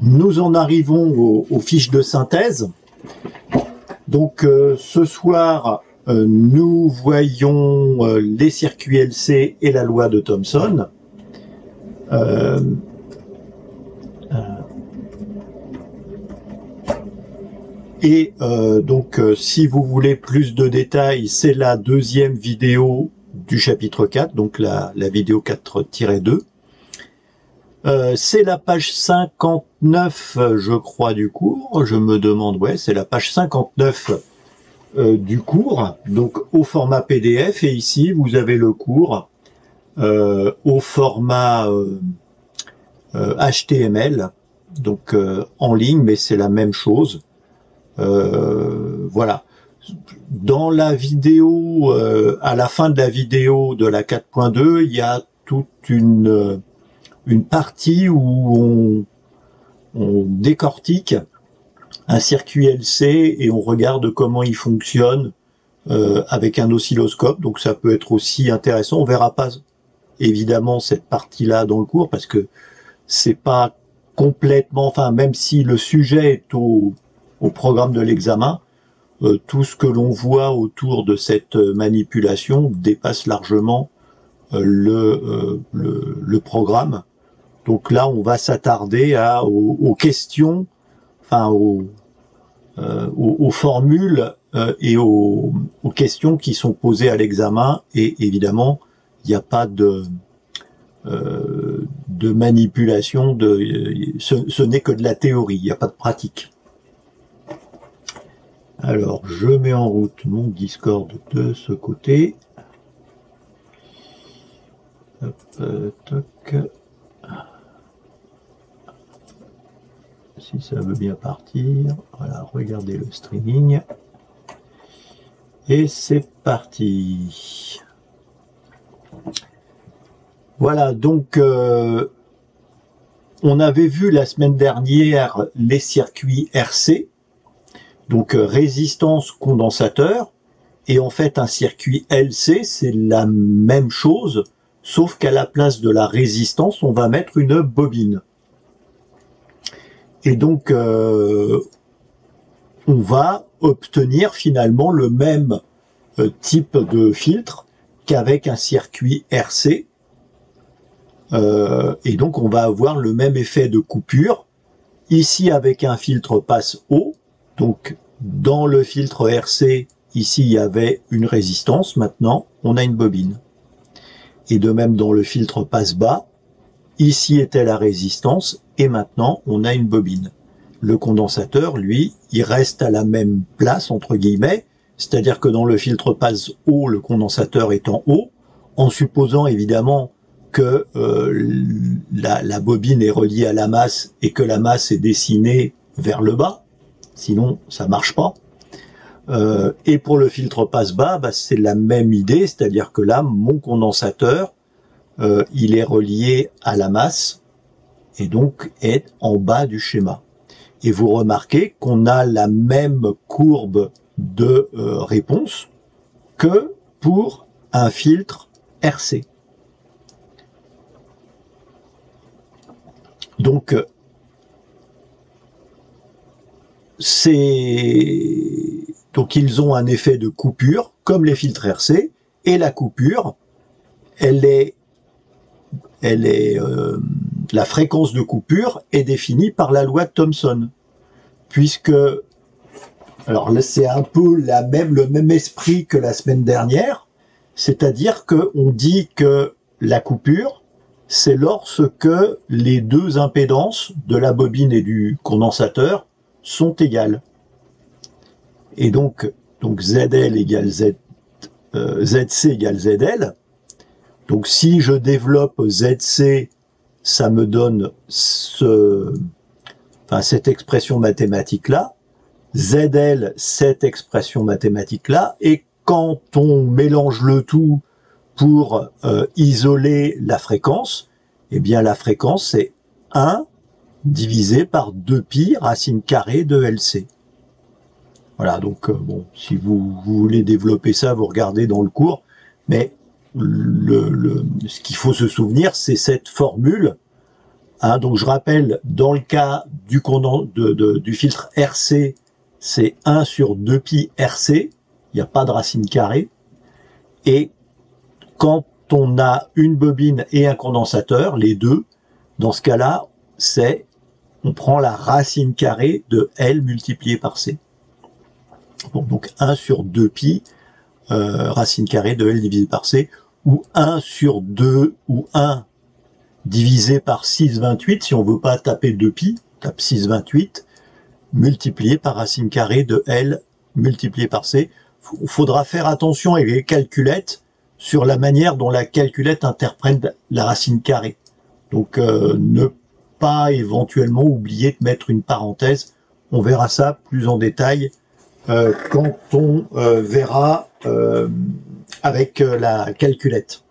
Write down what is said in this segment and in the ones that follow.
Nous en arrivons aux fiches de synthèse. Donc ce soir, nous voyons les circuits LC et la loi de Thomson. Donc si vous voulez plus de détails, c'est la deuxième vidéo du chapitre 4, donc la vidéo 4-2. C'est la page 59, je crois, du cours. Je me demande, ouais, c'est la page 59 du cours, donc au format PDF. Et ici, vous avez le cours au format HTML, donc en ligne, mais c'est la même chose. Voilà. Dans la vidéo, à la fin de la vidéo de la 4.2, il y a toute une partie où on décortique un circuit LC et on regarde comment il fonctionne avec un oscilloscope. Donc ça peut être aussi intéressant. On verra pas évidemment cette partie-là dans le cours parce que c'est pas complètement, enfin même si le sujet est au programme de l'examen, tout ce que l'on voit autour de cette manipulation dépasse largement le programme. Donc là, on va s'attarder aux questions, enfin aux formules et aux questions qui sont posées à l'examen. Et évidemment, il n'y a pas de manipulation, ce n'est que de la théorie, il n'y a pas de pratique. Alors, je mets en route mon Discord de ce côté. Hop, toc. Si ça veut bien partir. Voilà, regardez le streaming. Et c'est parti. Voilà, donc on avait vu la semaine dernière les circuits RC, donc résistance condensateur, et en fait un circuit LC, c'est la même chose, sauf qu'à la place de la résistance, on va mettre une bobine. Et donc, on va obtenir finalement le même type de filtre qu'avec un circuit RC. Et donc, on va avoir le même effet de coupure. Ici, avec un filtre passe haut. Donc, dans le filtre RC, ici, il y avait une résistance. Maintenant, on a une bobine. Et de même, dans le filtre passe bas, ici était la résistance. Et maintenant, on a une bobine. Le condensateur, lui, il reste à la même place, entre guillemets, c'est-à-dire que dans le filtre passe haut, le condensateur est en haut, en supposant évidemment que la bobine est reliée à la masse et que la masse est dessinée vers le bas, sinon ça marche pas. Et pour le filtre passe bas, c'est la même idée, c'est-à-dire que là, mon condensateur, il est relié à la masse, et donc est en bas du schéma. Et vous remarquez qu'on a la même courbe de réponse que pour un filtre RC. Donc, donc ils ont un effet de coupure, comme les filtres RC, et la coupure, la fréquence de coupure est définie par la loi de Thomson, puisque, alors là c'est un peu le même esprit que la semaine dernière, c'est-à-dire qu'on dit que la coupure, c'est lorsque les deux impédances de la bobine et du condensateur sont égales. Et donc ZL égale ZC égale ZL. Donc si je développe ZC, ça me donne cette expression mathématique-là, ZL, cette expression mathématique-là, et quand on mélange le tout pour isoler la fréquence, eh bien la fréquence c'est 1 divisé par 2pi racine carrée de LC. Voilà, donc bon, si vous voulez développer ça, vous regardez dans le cours, mais ce qu'il faut se souvenir, c'est cette formule. Hein, donc je rappelle, dans le cas du filtre RC, c'est 1 sur 2pi RC, il n'y a pas de racine carrée. Et quand on a une bobine et un condensateur, les deux, dans ce cas-là, on prend la racine carrée de L multiplié par C. Bon, donc 1 sur 2pi, racine carrée de L divisé par C, ou 1 sur 2, ou 1 divisé par 6,28, si on veut pas taper 2pi, tape 6,28, multiplié par racine carrée de L multiplié par C. Il faudra faire attention avec les calculettes sur la manière dont la calculette interprète la racine carrée. Donc ne pas éventuellement oublier de mettre une parenthèse. On verra ça plus en détail quand on verra avec la calculette.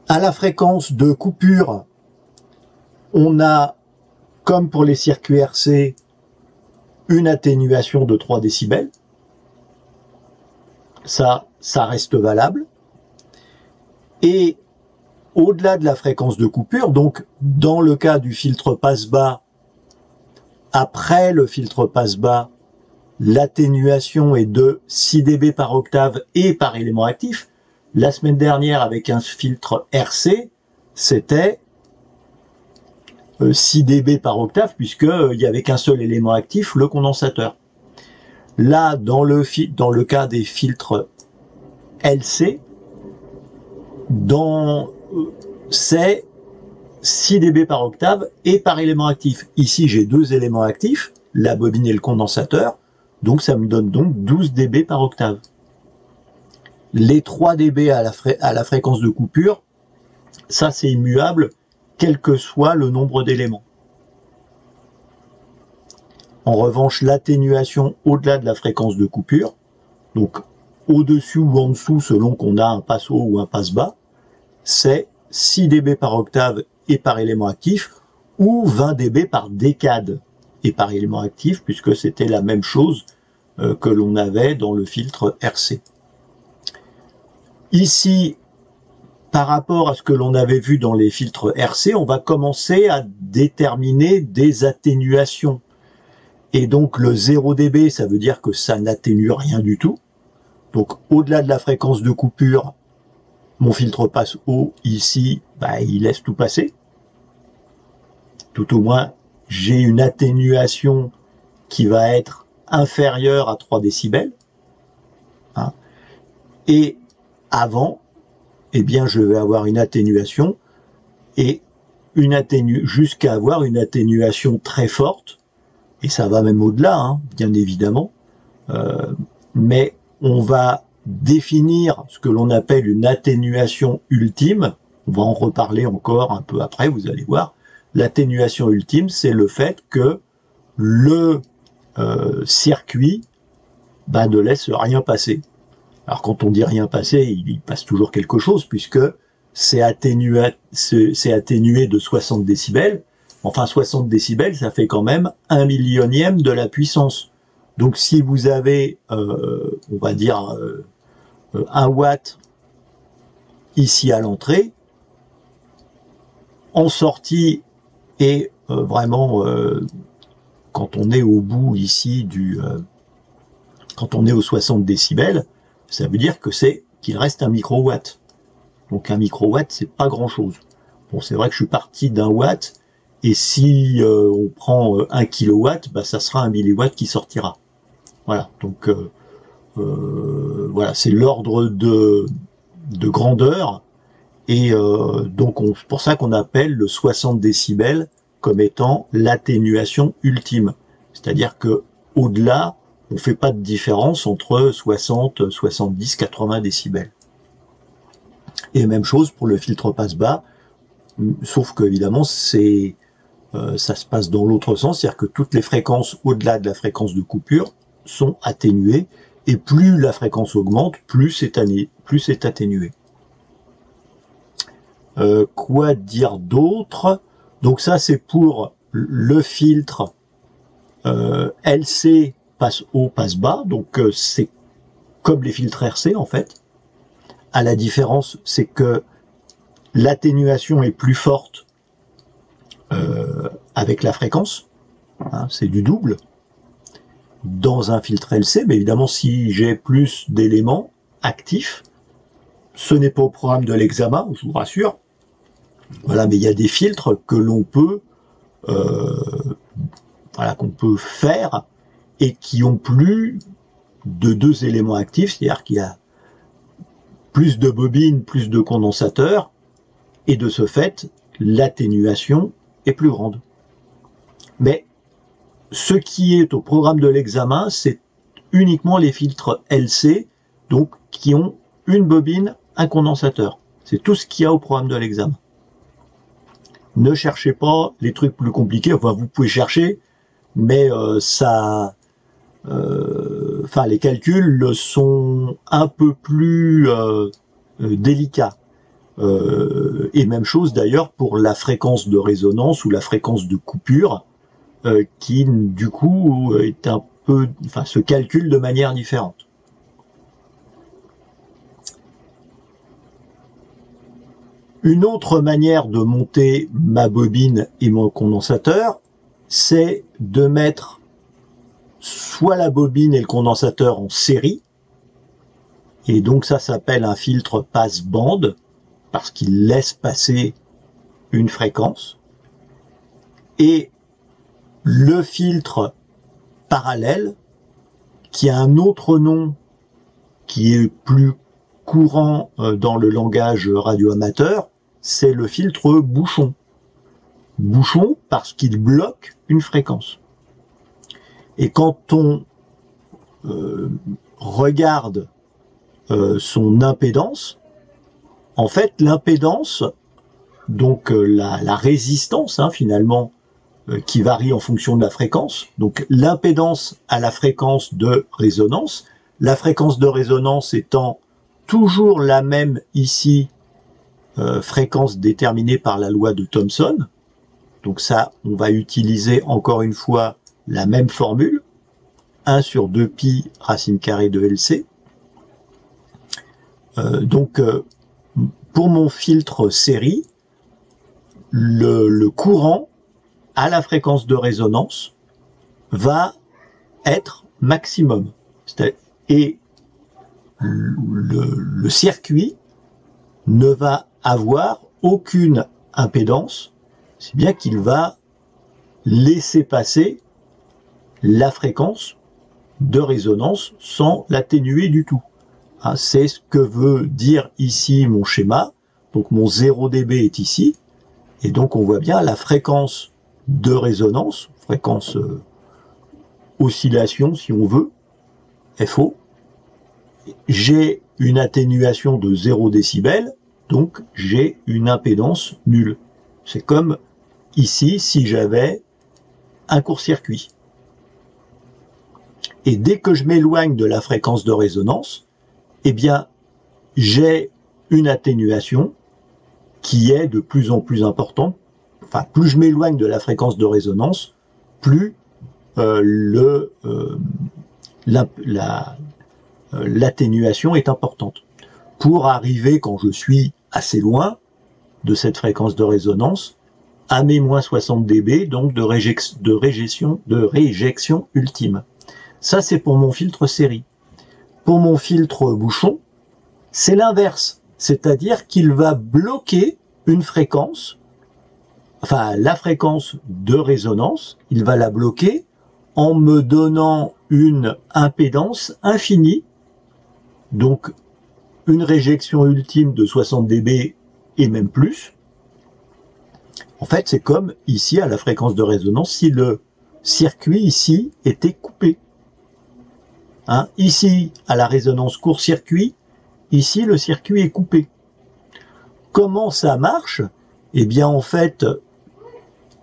À la fréquence de coupure, on a, comme pour les circuits RC, une atténuation de 3 décibels. Ça reste valable. Et au-delà de la fréquence de coupure, donc dans le cas du filtre passe-bas, après le filtre passe-bas, l'atténuation est de 6 dB par octave et par élément actif. La semaine dernière, avec un filtre RC, c'était 6 dB par octave, puisqu'il n'y avait qu'un seul élément actif, le condensateur. Là, dans le cas des filtres LC, c'est 6 dB par octave et par élément actif. Ici, j'ai deux éléments actifs, la bobine et le condensateur, donc ça me donne donc 12 dB par octave. Les 3 dB à la fréquence de coupure, ça c'est immuable, quel que soit le nombre d'éléments. En revanche, l'atténuation au-delà de la fréquence de coupure, donc au-dessus ou en dessous selon qu'on a un passe haut ou un passe bas, c'est 6 dB par octave et par élément actif, ou 20 dB par décade et par élément actif, puisque c'était la même chose que l'on avait dans le filtre RC. Ici, par rapport à ce que l'on avait vu dans les filtres RC, on va commencer à déterminer des atténuations. Et donc le 0 dB, ça veut dire que ça n'atténue rien du tout. Donc au-delà de la fréquence de coupure, mon filtre passe haut ici, il laisse tout passer. Tout au moins, j'ai une atténuation qui va être inférieure à 3 décibels. Hein. Et avant, eh bien, je vais avoir une atténuation et jusqu'à avoir une atténuation très forte. Et ça va même au-delà, hein, bien évidemment. Mais on va définir ce que l'on appelle une atténuation ultime. On va en reparler encore un peu après, vous allez voir. L'atténuation ultime, c'est le fait que le circuit ne laisse rien passer. Alors quand on dit rien passer, il passe toujours quelque chose, puisque c'est atténué de 60 décibels. Enfin, 60 décibels, ça fait quand même 1 millionième de la puissance. Donc si vous avez, on va dire, 1 watt ici à l'entrée, en sortie, et vraiment, quand on est au bout ici quand on est aux 60 décibels, ça veut dire qu'il reste 1 microwatt. Donc 1 microwatt, c'est pas grand-chose. Bon, c'est vrai que je suis parti d'1 watt, et si on prend 1 kilowatt, ça sera 1 milliwatt qui sortira. Voilà, donc voilà, c'est l'ordre de grandeur, et donc c'est pour ça qu'on appelle le 60 décibels comme étant l'atténuation ultime. C'est-à-dire que au-delà, on fait pas de différence entre 60, 70, 80 décibels. Et même chose pour le filtre passe-bas, sauf que évidemment ça se passe dans l'autre sens, c'est-à-dire que toutes les fréquences au-delà de la fréquence de coupure sont atténuées, et plus la fréquence augmente, plus c'est atténué. Quoi dire d'autre? Donc ça c'est pour le filtre LC passe haut, passe bas, donc c'est comme les filtres RC en fait. À la différence, c'est que l'atténuation est plus forte avec la fréquence, hein, c'est du double, dans un filtre LC, mais évidemment si j'ai plus d'éléments actifs, ce n'est pas au programme de l'examen, je vous rassure, voilà, mais il y a des filtres que l'on peut voilà, qu'on peut faire et qui ont plus de 2 éléments actifs, c'est-à-dire qu'il y a plus de bobines, plus de condensateurs, et de ce fait, l'atténuation est plus grande. Mais ce qui est au programme de l'examen, c'est uniquement les filtres LC, donc qui ont une bobine, un condensateur. C'est tout ce qu'il y a au programme de l'examen. Ne cherchez pas les trucs plus compliqués, enfin vous pouvez chercher, mais les calculs sont un peu plus délicats. Et même chose d'ailleurs pour la fréquence de résonance ou la fréquence de coupure, qui du coup est un peu, se calcule de manière différente. Une autre manière de monter ma bobine et mon condensateur, c'est de mettre soit la bobine et le condensateur en série, et donc ça s'appelle un filtre passe-bande, parce qu'il laisse passer une fréquence, et le filtre parallèle, qui a un autre nom qui est plus courant dans le langage radioamateur, c'est le filtre bouchon. Bouchon parce qu'il bloque une fréquence. Et quand on regarde son impédance, en fait l'impédance, donc la résistance finalement, qui varie en fonction de la fréquence, donc l'impédance à la fréquence de résonance, la fréquence de résonance étant toujours la même ici, fréquence déterminée par la loi de Thomson. Donc ça, on va utiliser encore une fois la même formule, 1 sur 2pi racine carrée de LC. Pour mon filtre série, le courant à la fréquence de résonance va être maximum. Et le circuit ne va avoir aucune impédance, c'est bien qu'il va laisser passer la fréquence de résonance sans l'atténuer du tout. C'est ce que veut dire ici mon schéma. Donc mon 0 dB est ici, et donc on voit bien la fréquence de résonance, fréquence oscillation si on veut, FO. J'ai une atténuation de 0 décibel, donc j'ai une impédance nulle. C'est comme ici si j'avais un court-circuit. Et dès que je m'éloigne de la fréquence de résonance, eh bien, j'ai une atténuation qui est de plus en plus importante. Enfin, plus je m'éloigne de la fréquence de résonance, plus l'atténuation est importante. Pour arriver, quand je suis assez loin de cette fréquence de résonance, à mes moins 60 dB, donc de réjection ultime. Ça, c'est pour mon filtre série. Pour mon filtre bouchon, c'est l'inverse. C'est-à-dire qu'il va bloquer une fréquence, enfin la fréquence de résonance, il va la bloquer en me donnant une impédance infinie, donc une réjection ultime de 60 dB et même plus. En fait, c'est comme ici à la fréquence de résonance si le circuit ici était coupé. Ici, à la résonance court-circuit, ici, le circuit est coupé. Comment ça marche? Eh bien, en fait,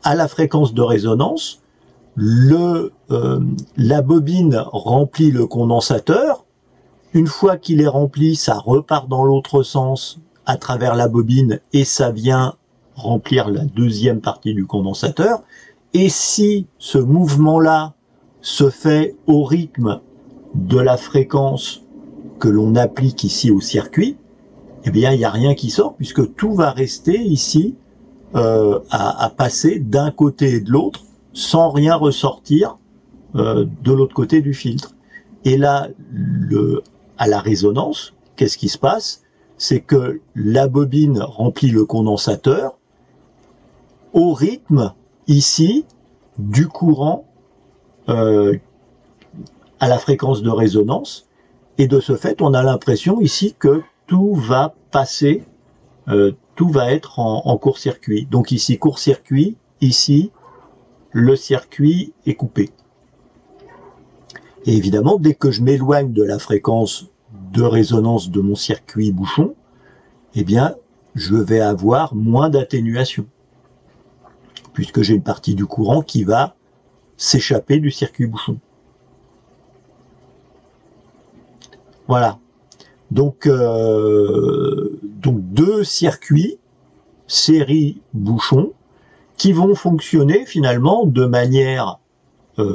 à la fréquence de résonance, la bobine remplit le condensateur. Une fois qu'il est rempli, ça repart dans l'autre sens à travers la bobine et ça vient remplir la deuxième partie du condensateur. Et si ce mouvement-là se fait au rythme de la fréquence que l'on applique ici au circuit, eh bien, il n'y a rien qui sort, puisque tout va rester ici à passer d'un côté et de l'autre, sans rien ressortir de l'autre côté du filtre. Et là, à la résonance, qu'est-ce qui se passe? C'est que la bobine remplit le condensateur au rythme, ici, du courant à la fréquence de résonance. Et de ce fait, on a l'impression ici que tout va passer, tout va être en court-circuit. Donc ici, court-circuit, ici, le circuit est coupé. Et évidemment, dès que je m'éloigne de la fréquence de résonance de mon circuit bouchon, eh bien, je vais avoir moins d'atténuation, puisque j'ai une partie du courant qui va s'échapper du circuit bouchon. Voilà. Donc deux circuits, série bouchon, qui vont fonctionner finalement de manière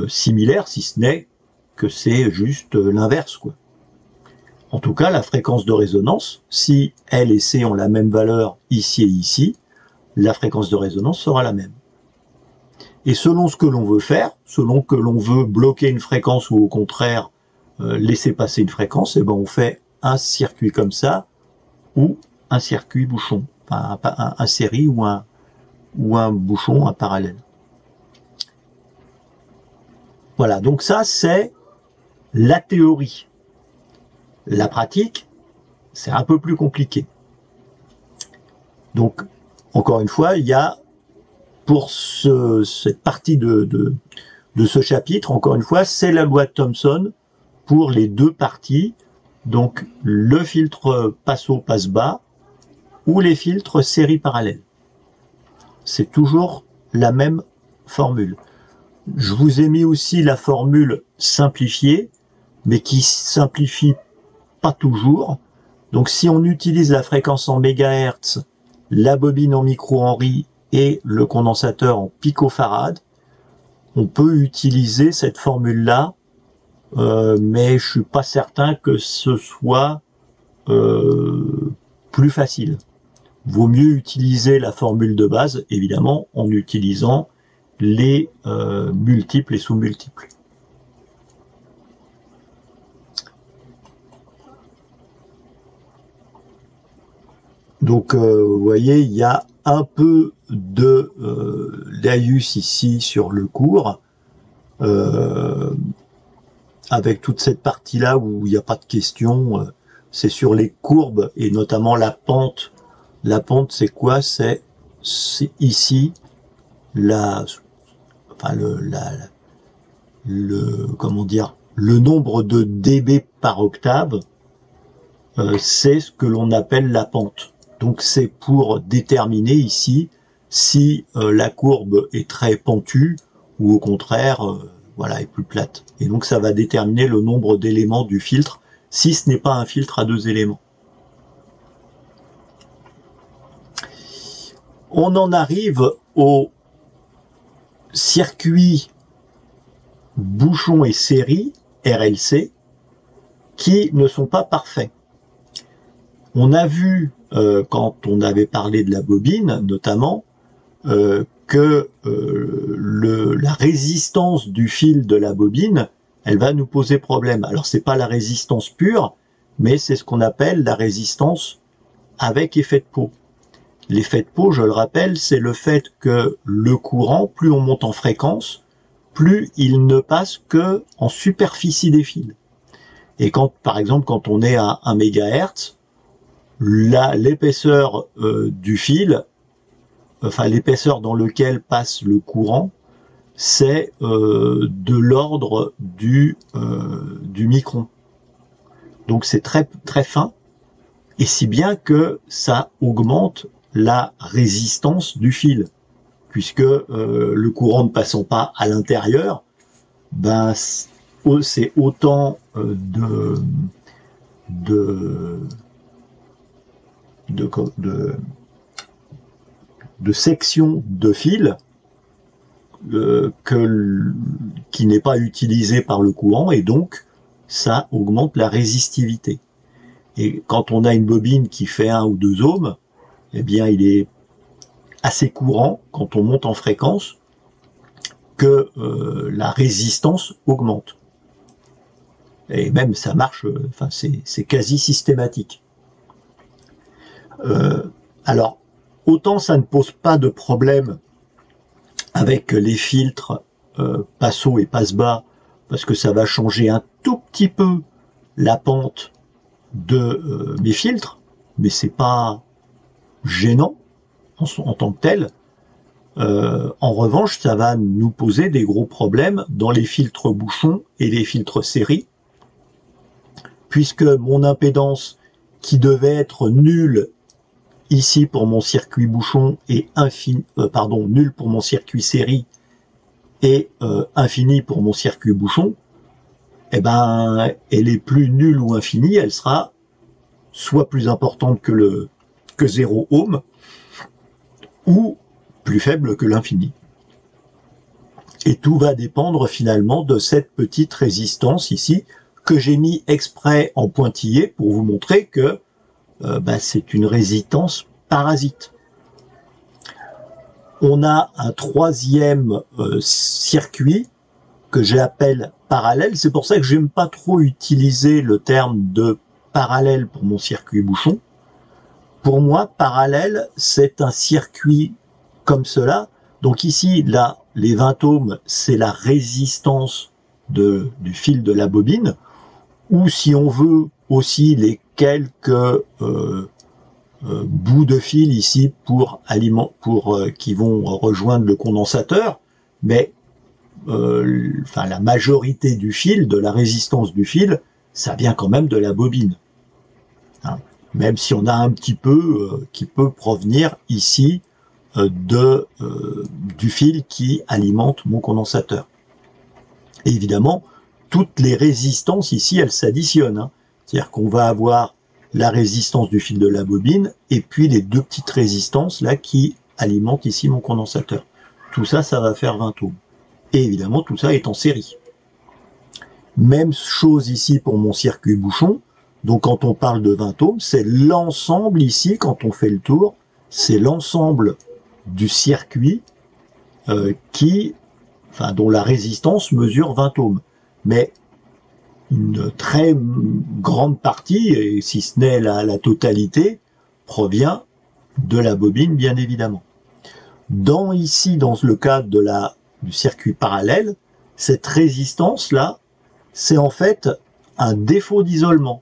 similaire, si ce n'est que c'est juste l'inverse, quoi. En tout cas, la fréquence de résonance, si L et C ont la même valeur ici et ici, la fréquence de résonance sera la même. Et selon ce que l'on veut faire, selon que l'on veut bloquer une fréquence ou au contraire laisser passer une fréquence, et ben on fait un circuit comme ça ou un circuit bouchon, enfin un série ou un bouchon, un parallèle. Voilà, donc ça c'est la théorie. La pratique, c'est un peu plus compliqué. Donc, encore une fois, il y a pour cette partie de ce chapitre, encore une fois, c'est la loi de Thomson pour les deux parties, donc le filtre passe-haut, passe-bas, ou les filtres série parallèle. C'est toujours la même formule. Je vous ai mis aussi la formule simplifiée, mais qui simplifie pas toujours. Donc si on utilise la fréquence en mégahertz, la bobine en micro-henry et le condensateur en picofarad, on peut utiliser cette formule-là, mais je suis pas certain que ce soit plus facile. Vaut mieux utiliser la formule de base, évidemment, en utilisant les multiples et sous-multiples. Donc, vous voyez, il y a un peu de laïus ici sur le cours, avec toute cette partie-là où il n'y a pas de question. C'est sur les courbes et notamment la pente. La pente, c'est quoi? C'est ici comment dire, le nombre de dB par octave. C'est ce que l'on appelle la pente. Donc c'est pour déterminer ici si la courbe est très pentue ou au contraire voilà, est plus plate. Et donc ça va déterminer le nombre d'éléments du filtre si ce n'est pas un filtre à deux éléments. On en arrive au circuit bouchon et série, RLC, qui ne sont pas parfaits. On a vu, quand on avait parlé de la bobine, notamment, que la résistance du fil de la bobine, elle va nous poser problème. Alors, c'est pas la résistance pure, mais c'est ce qu'on appelle la résistance avec effet de peau. L'effet de peau, je le rappelle, c'est le fait que le courant, plus on monte en fréquence, plus il ne passe que en superficie des fils. Et quand, par exemple, quand on est à 1 MHz, l'épaisseur du fil, enfin l'épaisseur dans lequel passe le courant, c'est de l'ordre du micron. Donc c'est très très fin, et si bien que ça augmente la résistance du fil, puisque le courant ne passant pas à l'intérieur, ben c'est autant de sections de fil qui n'est pas utilisé par le courant, et donc ça augmente la résistivité. Et quand on a une bobine qui fait 1 ou 2 ohms, eh bien, il est assez courant, quand on monte en fréquence, que la résistance augmente. Et même ça marche, enfin c'est quasi systématique. Alors, autant ça ne pose pas de problème avec les filtres passe haut et passe bas, parce que ça va changer un tout petit peu la pente de mes filtres, mais c'est pas gênant en tant que tel. En revanche, ça va nous poser des gros problèmes dans les filtres bouchons et les filtres série, puisque mon impédance qui devait être nulle ici pour mon circuit bouchon et nulle pour mon circuit série et infinie pour mon circuit bouchon, eh ben, elle est plus nulle ou infinie, elle sera soit plus importante que 0 ohm, ou plus faible que l'infini. Et tout va dépendre finalement de cette petite résistance ici, que j'ai mis exprès en pointillé pour vous montrer que c'est une résistance parasite. On a un troisième circuit que j'appelle parallèle. C'est pour ça que j'aime pas trop utiliser le terme de parallèle pour mon circuit bouchon. Pour moi, parallèle, c'est un circuit comme cela. Donc ici, là, les 20 ohms, c'est la résistance du fil de la bobine, ou si on veut aussi les quelques bouts de fil ici qui vont rejoindre le condensateur, mais la majorité du fil, de la résistance du fil, ça vient quand même de la bobine. Hein. Même si on a un petit peu qui peut provenir ici du fil qui alimente mon condensateur. Et évidemment, toutes les résistances ici, elles s'additionnent. Hein. C'est-à-dire qu'on va avoir la résistance du fil de la bobine et puis les deux petites résistances là qui alimentent ici mon condensateur. Tout ça, ça va faire 20 ohms. Et évidemment, tout ça est en série. Même chose ici pour mon circuit bouchon. Donc quand on parle de 20 ohms, c'est l'ensemble ici, quand on fait le tour, c'est l'ensemble du circuit dont la résistance mesure 20 ohms. Mais une très grande partie, et si ce n'est la totalité, provient de la bobine, bien évidemment. Dans le cadre du circuit parallèle, cette résistance-là, c'est en fait un défaut d'isolement.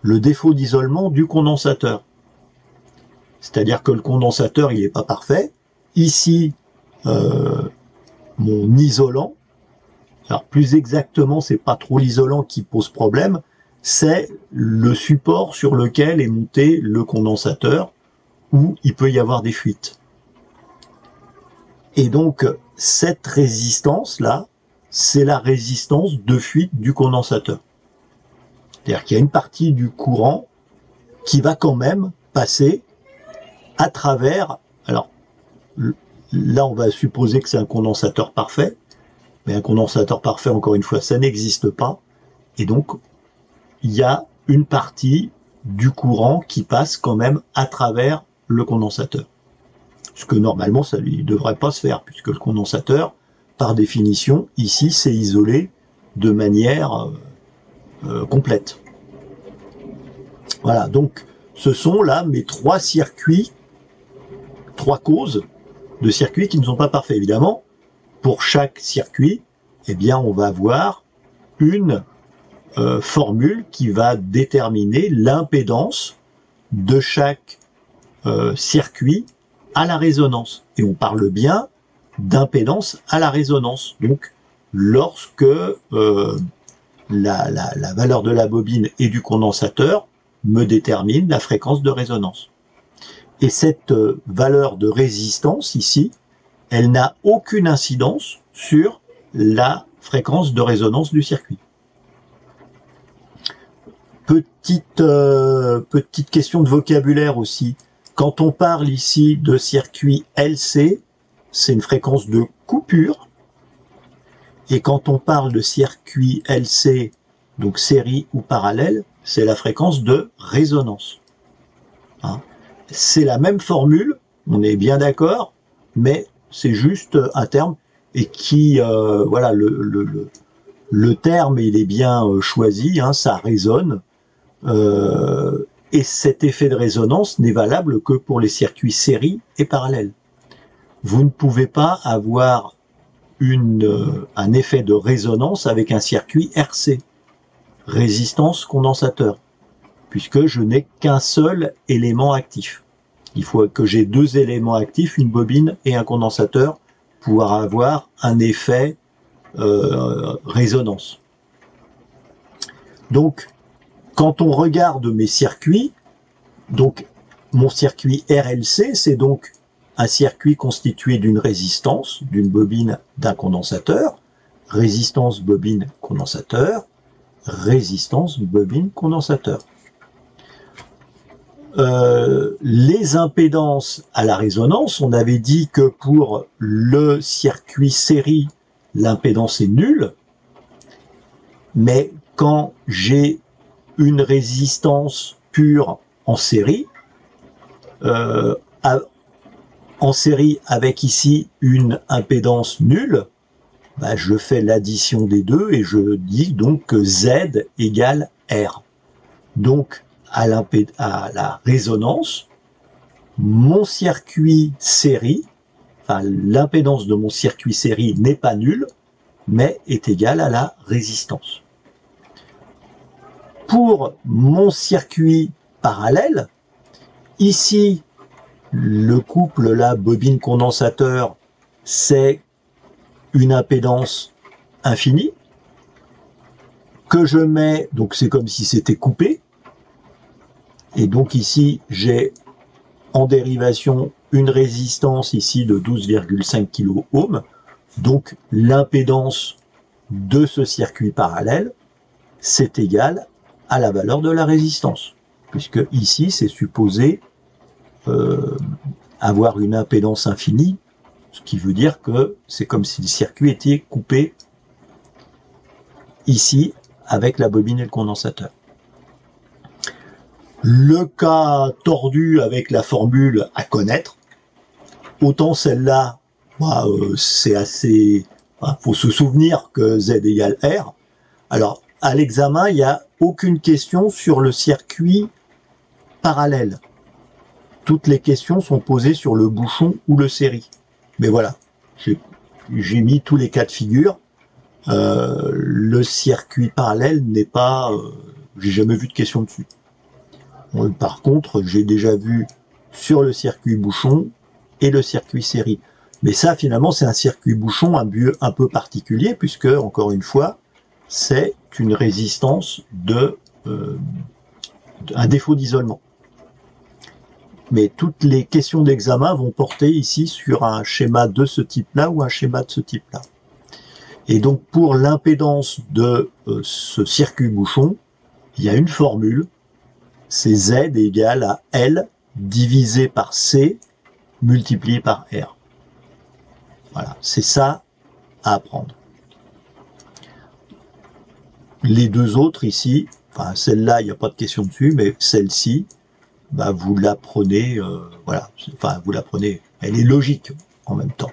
Le défaut d'isolement du condensateur. C'est-à-dire que le condensateur, il n'est pas parfait. Ici, mon isolant, alors plus exactement, c'est pas trop l'isolant qui pose problème, c'est le support sur lequel est monté le condensateur, où il peut y avoir des fuites. Et donc, cette résistance-là, c'est la résistance de fuite du condensateur. C'est-à-dire qu'il y a une partie du courant qui va quand même passer à travers, alors là on va supposer que c'est un condensateur parfait, mais un condensateur parfait, encore une fois, ça n'existe pas, et donc il y a une partie du courant qui passe quand même à travers le condensateur. Ce que normalement ça ne devrait pas se faire, puisque le condensateur, par définition, ici c'est isolé de manière complète. Voilà, donc ce sont là mes trois causes de circuits qui ne sont pas parfaits. Évidemment, pour chaque circuit, eh bien, on va avoir une formule qui va déterminer l'impédance de chaque circuit à la résonance. Et on parle bien d'impédance à la résonance. Donc, lorsque la valeur de la bobine et du condensateur me détermine la fréquence de résonance. Et cette valeur de résistance ici, elle n'a aucune incidence sur la fréquence de résonance du circuit. Petite question de vocabulaire aussi. Quand on parle ici de circuit LC, c'est une fréquence de coupure. Et quand on parle de circuit LC donc série ou parallèle, c'est la fréquence de résonance. Hein. C'est la même formule, on est bien d'accord, mais c'est juste un terme et qui, voilà, le terme, il est bien choisi, hein, ça résonne, et cet effet de résonance n'est valable que pour les circuits série et parallèles. Vous ne pouvez pas avoir un effet de résonance avec un circuit RC, résistance condensateur, puisque je n'ai qu'un seul élément actif. Il faut que j'ai deux éléments actifs, une bobine et un condensateur, pour avoir un effet résonance. Donc, quand on regarde mes circuits, donc mon circuit RLC, c'est donc un circuit constitué d'une résistance, d'une bobine, d'un condensateur, résistance bobine condensateur, résistance bobine condensateur. Les impédances à la résonance, on avait dit que pour le circuit série, l'impédance est nulle, mais quand j'ai une résistance pure en série avec ici une impédance nulle, bah je fais l'addition des deux et je dis donc que Z égale R. Donc à la résonance, mon circuit série, enfin l'impédance de mon circuit série n'est pas nulle, mais est égale à la résistance. Pour mon circuit parallèle, ici, le couple là, bobine-condensateur, c'est une impédance infinie que je mets, donc c'est comme si c'était coupé, et donc ici j'ai en dérivation une résistance ici de 12,5 kΩ, donc l'impédance de ce circuit parallèle, c'est égal à la valeur de la résistance, puisque ici c'est supposé avoir une impédance infinie, ce qui veut dire que c'est comme si le circuit était coupé ici avec la bobine et le condensateur. Le cas tordu avec la formule à connaître, autant celle-là, bah, c'est assez... faut se souvenir que Z égale R. Alors, à l'examen, il n'y a aucune question sur le circuit parallèle. Toutes les questions sont posées sur le bouchon ou le série. Mais voilà, j'ai mis tous les cas de figure. Le circuit parallèle n'est pas... j'ai jamais vu de question dessus. Par contre, j'ai déjà vu sur le circuit bouchon et le circuit série. Mais ça, finalement, c'est un circuit bouchon un peu particulier, puisque, encore une fois, c'est une résistance un défaut d'isolement. Mais toutes les questions d'examen vont porter ici sur un schéma de ce type-là ou un schéma de ce type-là. Et donc, pour l'impédance de ce circuit bouchon, il y a une formule, c'est Z égale à L divisé par C multiplié par R. Voilà, c'est ça à apprendre. Les deux autres ici, enfin celle-là, il n'y a pas de question dessus, mais celle-ci, bah, vous l'apprenez, voilà, enfin vous l'apprenez, elle est logique en même temps.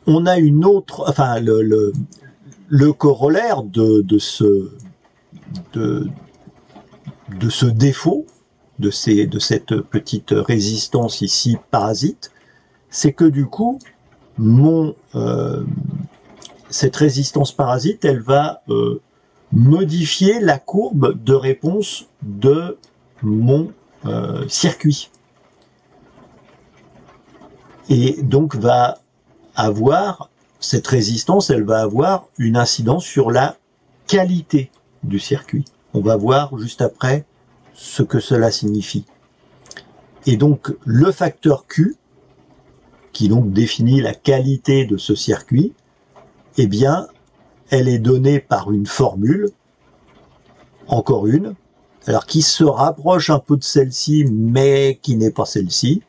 On a une autre, enfin le corollaire de ce défaut, de cette petite résistance ici parasite, c'est que du coup, cette résistance parasite, elle va modifier la courbe de réponse de mon circuit. Et donc cette résistance, elle va avoir une incidence sur la qualité du circuit. On va voir juste après ce que cela signifie. Et donc, le facteur Q, qui donc définit la qualité de ce circuit, eh bien, elle est donnée par une formule, encore une, alors qui se rapproche un peu de celle-ci, mais qui n'est pas celle-ci.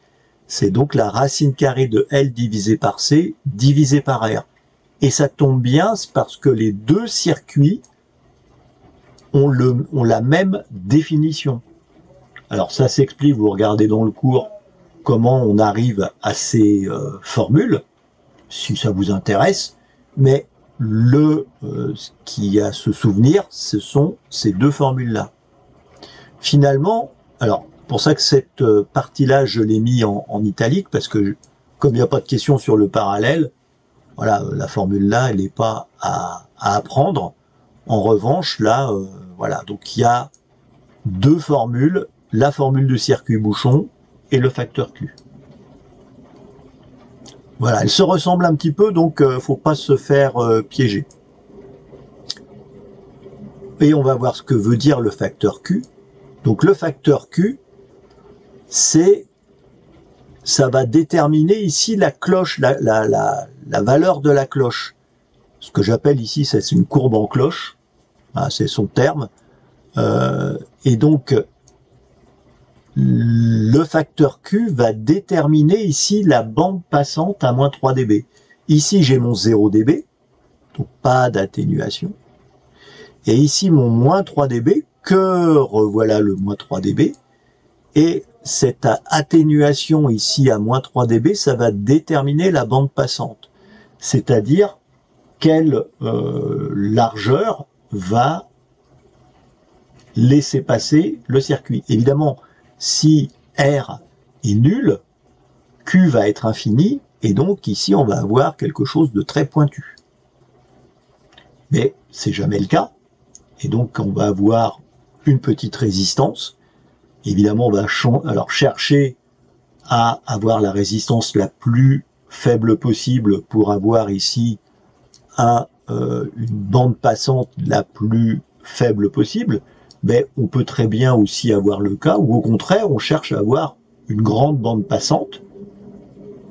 c'est donc la racine carrée de L divisé par C divisé par R. Et ça tombe bien, c'est parce que les deux circuits ont la même définition. Alors ça s'explique, vous regardez dans le cours comment on arrive à ces formules, si ça vous intéresse, mais ce qu'il y a à se souvenir, ce sont ces deux formules-là. Finalement, alors pour ça que cette partie-là, je l'ai mis en italique, parce que comme il n'y a pas de question sur le parallèle, voilà, la formule-là, elle n'est pas à apprendre. En revanche, là, voilà, donc il y a deux formules, la formule de circuit bouchon et le facteur Q. Voilà, elles se ressemblent un petit peu, donc faut pas se faire piéger. Et on va voir ce que veut dire le facteur Q. Donc le facteur Q, ça va déterminer ici la cloche, la valeur de la cloche. Ce que j'appelle ici, c'est une courbe en cloche. Ah, c'est son terme. Et donc, le facteur Q va déterminer ici la bande passante à moins 3 dB. Ici, j'ai mon 0 dB, donc pas d'atténuation. Et ici, mon moins 3 dB, que revoilà le moins 3 dB. Et cette atténuation ici à moins 3 dB, ça va déterminer la bande passante. C'est-à-dire quelle largeur va laisser passer le circuit. Évidemment, si R est nul, Q va être infini, et donc ici on va avoir quelque chose de très pointu. Mais c'est jamais le cas, et donc on va avoir une petite résistance. Évidemment, on va alors chercher à avoir la résistance la plus faible possible pour avoir ici une bande passante la plus faible possible. Mais on peut très bien aussi avoir le cas où au contraire on cherche à avoir une grande bande passante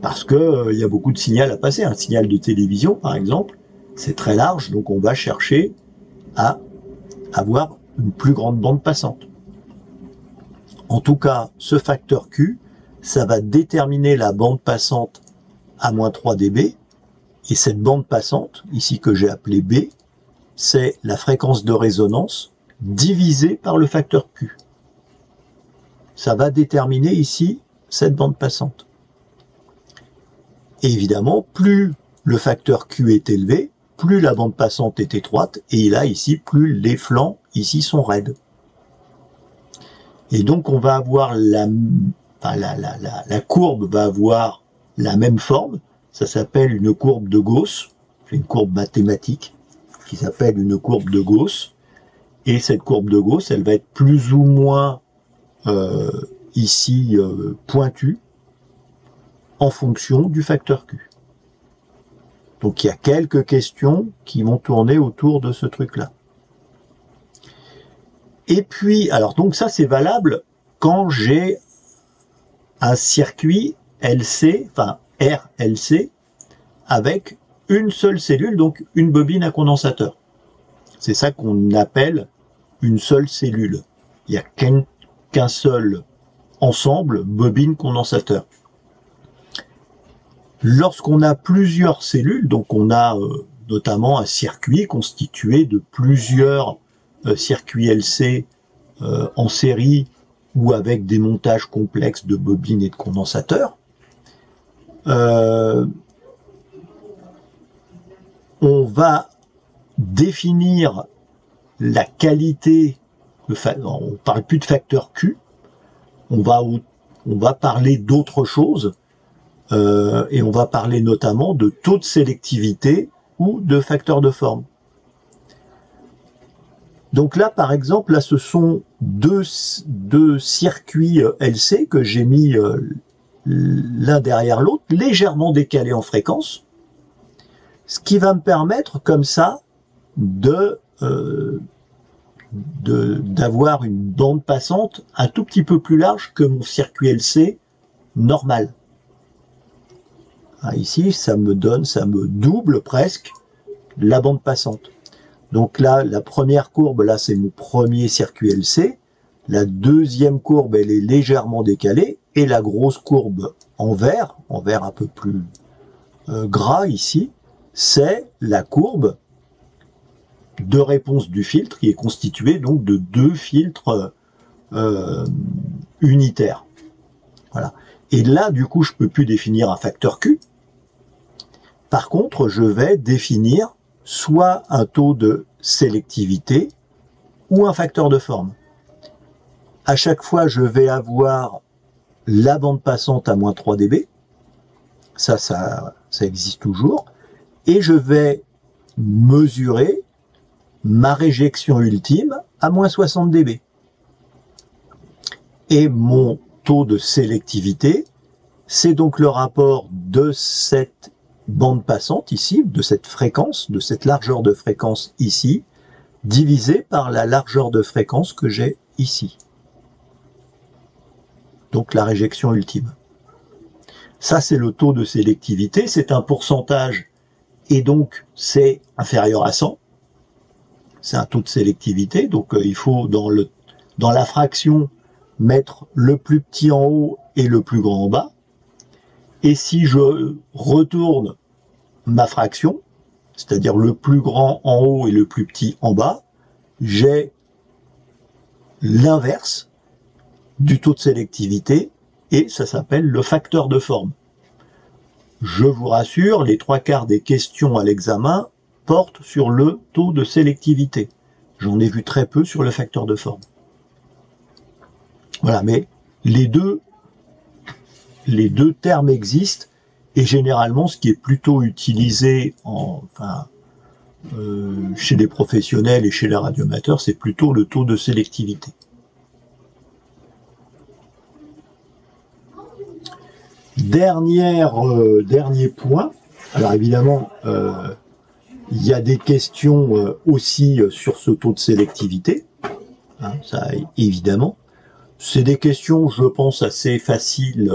parce que il y a beaucoup de signal à passer. Un signal de télévision par exemple, c'est très large, donc on va chercher à avoir une plus grande bande passante. En tout cas, ce facteur Q, ça va déterminer la bande passante à moins 3 dB, et cette bande passante, ici que j'ai appelée B, c'est la fréquence de résonance divisé par le facteur Q. Ça va déterminer ici cette bande passante. Et évidemment, plus le facteur Q est élevé, plus la bande passante est étroite, et là, ici, plus les flancs, ici, sont raides. Et donc, on va avoir la courbe va avoir la même forme. Ça s'appelle une courbe de Gauss. C'est une courbe mathématique qui s'appelle une courbe de Gauss. Et cette courbe de Gauss, elle va être plus ou moins ici pointue en fonction du facteur Q. Donc il y a quelques questions qui vont tourner autour de ce truc-là. Et puis, alors donc ça c'est valable quand j'ai un circuit LC, enfin RLC, avec une seule cellule, donc une bobine à condensateur. C'est ça qu'on appelle une seule cellule. Il n'y a qu'un seul ensemble, bobine condensateur. Lorsqu'on a plusieurs cellules, donc on a notamment un circuit constitué de plusieurs circuits LC en série ou avec des montages complexes de bobines et de condensateurs, on va définir la qualité, on parle plus de facteur Q, on va parler d'autre chose, et on va parler notamment de taux de sélectivité ou de facteur de forme. Donc là, par exemple, là, ce sont deux circuits LC que j'ai mis l'un derrière l'autre, légèrement décalés en fréquence, ce qui va me permettre comme ça d'avoir une bande passante un tout petit peu plus large que mon circuit LC normal. Ah, ici, ça me double presque la bande passante. Donc là, la première courbe, là, c'est mon premier circuit LC. La deuxième courbe, elle est légèrement décalée, et la grosse courbe en vert un peu plus gras ici, c'est la courbe de réponse du filtre qui est constituée donc de deux filtres unitaires. Voilà. Et là, du coup, je peux plus définir un facteur Q. Par contre, je vais définir soit un taux de sélectivité ou un facteur de forme. À chaque fois, je vais avoir la bande passante à moins 3 dB. Ça existe toujours. Et je vais mesurer ma réjection ultime à moins 60 dB. Et mon taux de sélectivité, c'est donc le rapport de cette bande passante ici, de cette fréquence, de cette largeur de fréquence ici, divisé par la largeur de fréquence que j'ai ici. Donc la réjection ultime. Ça, c'est le taux de sélectivité, c'est un pourcentage, et donc c'est inférieur à 100. C'est un taux de sélectivité, donc il faut dans la fraction mettre le plus petit en haut et le plus grand en bas. Et si je retourne ma fraction, c'est-à-dire le plus grand en haut et le plus petit en bas, j'ai l'inverse du taux de sélectivité, et ça s'appelle le facteur de forme. Je vous rassure, les 3/4 des questions à l'examen portent sur le taux de sélectivité. J'en ai vu très peu sur le facteur de forme. Voilà, mais les deux termes existent, et généralement, ce qui est plutôt utilisé chez les professionnels et chez les radioamateurs, c'est plutôt le taux de sélectivité. Dernier point. Alors évidemment, il y a des questions aussi sur ce taux de sélectivité. Hein, ça, évidemment. C'est des questions, je pense, assez faciles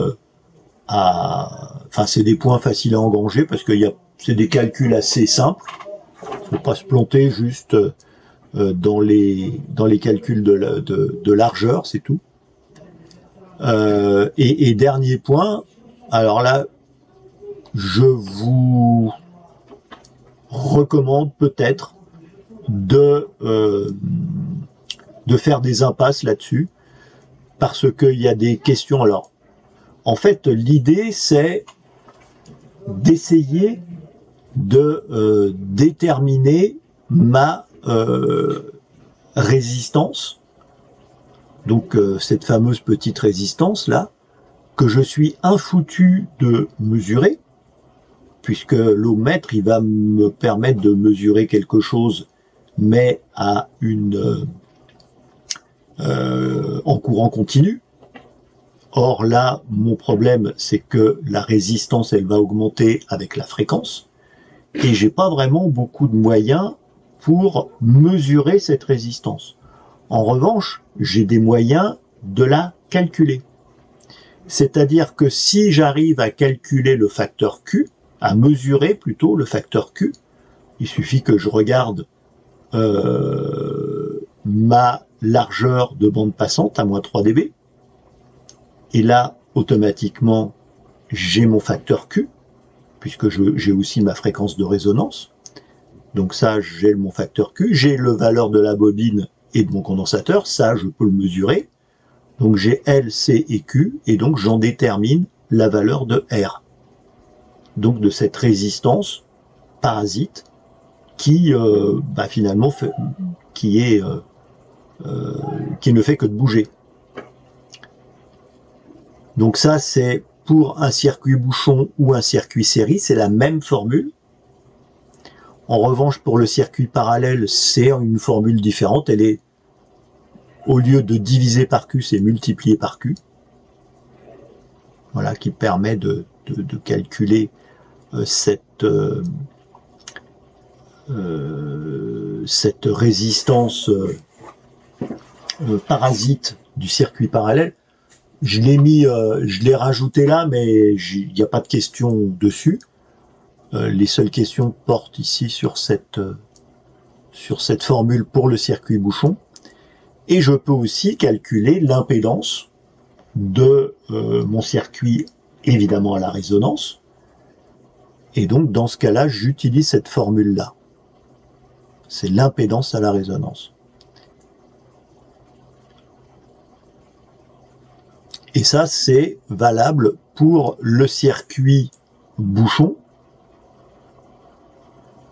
c'est des points faciles à engranger parce que c'est des calculs assez simples. Il ne faut pas se planter juste dans les calculs de largeur, c'est tout. Et dernier point, alors là, je vous recommande peut-être de faire des impasses là-dessus, parce qu'il y a des questions. Alors, en fait, l'idée, c'est d'essayer de déterminer ma résistance, donc cette fameuse petite résistance là, que je suis infoutu de mesurer, puisque l'ohmmètre, il va me permettre de mesurer quelque chose, mais à en courant continu. Or là, mon problème, c'est que la résistance, elle va augmenter avec la fréquence, et j'ai pas vraiment beaucoup de moyens pour mesurer cette résistance. En revanche, j'ai des moyens de la calculer. C'est-à-dire que si j'arrive à calculer le facteur Q, à mesurer plutôt le facteur Q, il suffit que je regarde ma largeur de bande passante à moins 3 dB, et là, automatiquement, j'ai mon facteur Q, puisque j'ai aussi ma fréquence de résonance. Donc ça, j'ai mon facteur Q, j'ai le valeur de la bobine et de mon condensateur, ça, je peux le mesurer. Donc j'ai L, C et Q, et donc j'en détermine la valeur de R. Donc de cette résistance parasite qui, finalement, qui ne fait que de bouger. Donc ça, c'est pour un circuit bouchon ou un circuit série, c'est la même formule. En revanche, pour le circuit parallèle, c'est une formule différente. Elle est, au lieu de diviser par Q, c'est multiplié par Q. Voilà, qui permet de calculer cette résistance parasite du circuit parallèle. Je l'ai rajouté là, mais il n'y a pas de question dessus. Les seules questions portent ici sur cette formule pour le circuit bouchon. Et je peux aussi calculer l'impédance de mon circuit, évidemment à la résonance. Et donc, dans ce cas-là, j'utilise cette formule-là. C'est l'impédance à la résonance. Et ça, c'est valable pour le circuit bouchon,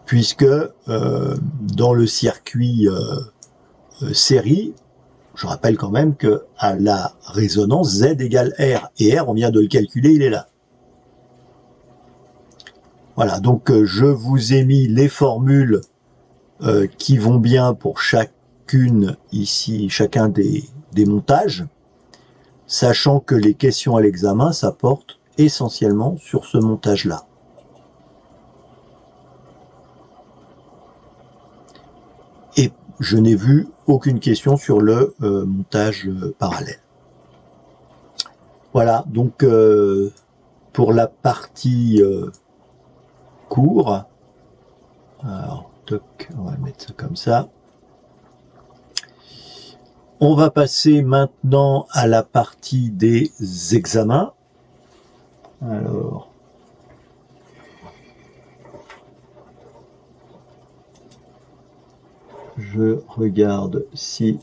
puisque dans le circuit série, je rappelle quand même que à la résonance, Z égale R. Et R, on vient de le calculer, il est là. Voilà, donc je vous ai mis les formules qui vont bien pour chacune ici, chacun des montages, sachant que les questions à l'examen, ça porte essentiellement sur ce montage-là. Et je n'ai vu aucune question sur le montage parallèle. Voilà, donc pour la partie cours, alors, toc, on va mettre ça comme ça. On va passer maintenant à la partie des examens. Alors, je regarde si...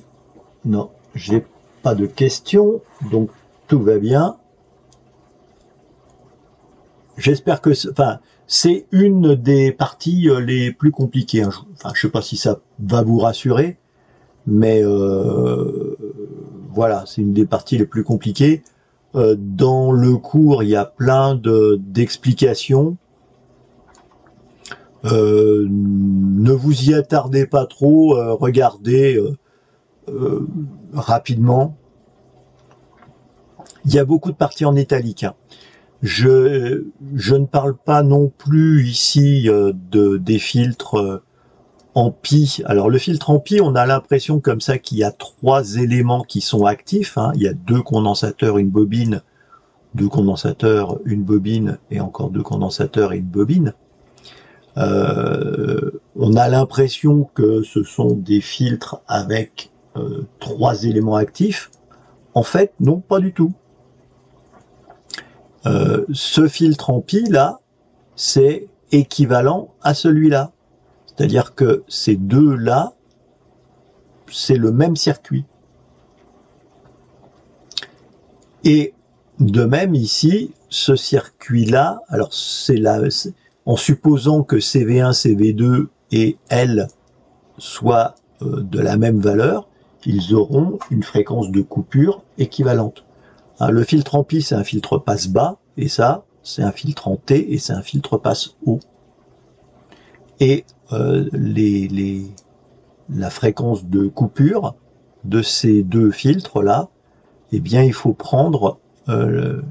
Non, j'ai pas de questions, donc tout va bien. J'espère que... Enfin, c'est une des parties les plus compliquées. Hein. Enfin, je sais pas si ça va vous rassurer, mais voilà, c'est une des parties les plus compliquées. Dans le cours, il y a plein d'explications. Ne vous y attardez pas trop, regardez rapidement. Il y a beaucoup de parties en italique. Hein. Je ne parle pas non plus ici des filtres en pi. Alors le filtre en pi, on a l'impression comme ça qu'il y a 3 éléments qui sont actifs. Hein. Il y a 2 condensateurs, une bobine, 2 condensateurs, une bobine, et encore 2 condensateurs et une bobine. On a l'impression que ce sont des filtres avec 3 éléments actifs. En fait, non, pas du tout. Ce filtre en pi, là, c'est équivalent à celui-là. C'est-à-dire que ces deux-là, c'est le même circuit. Et de même ici, ce circuit-là, alors c'est là, en supposant que CV1, CV2 et L soient de la même valeur, ils auront une fréquence de coupure équivalente. Hein, le filtre en pi, c'est un filtre passe bas, et ça, c'est un filtre en T, et c'est un filtre passe haut. Et la fréquence de coupure de ces deux filtres-là, eh bien, il faut prendre, il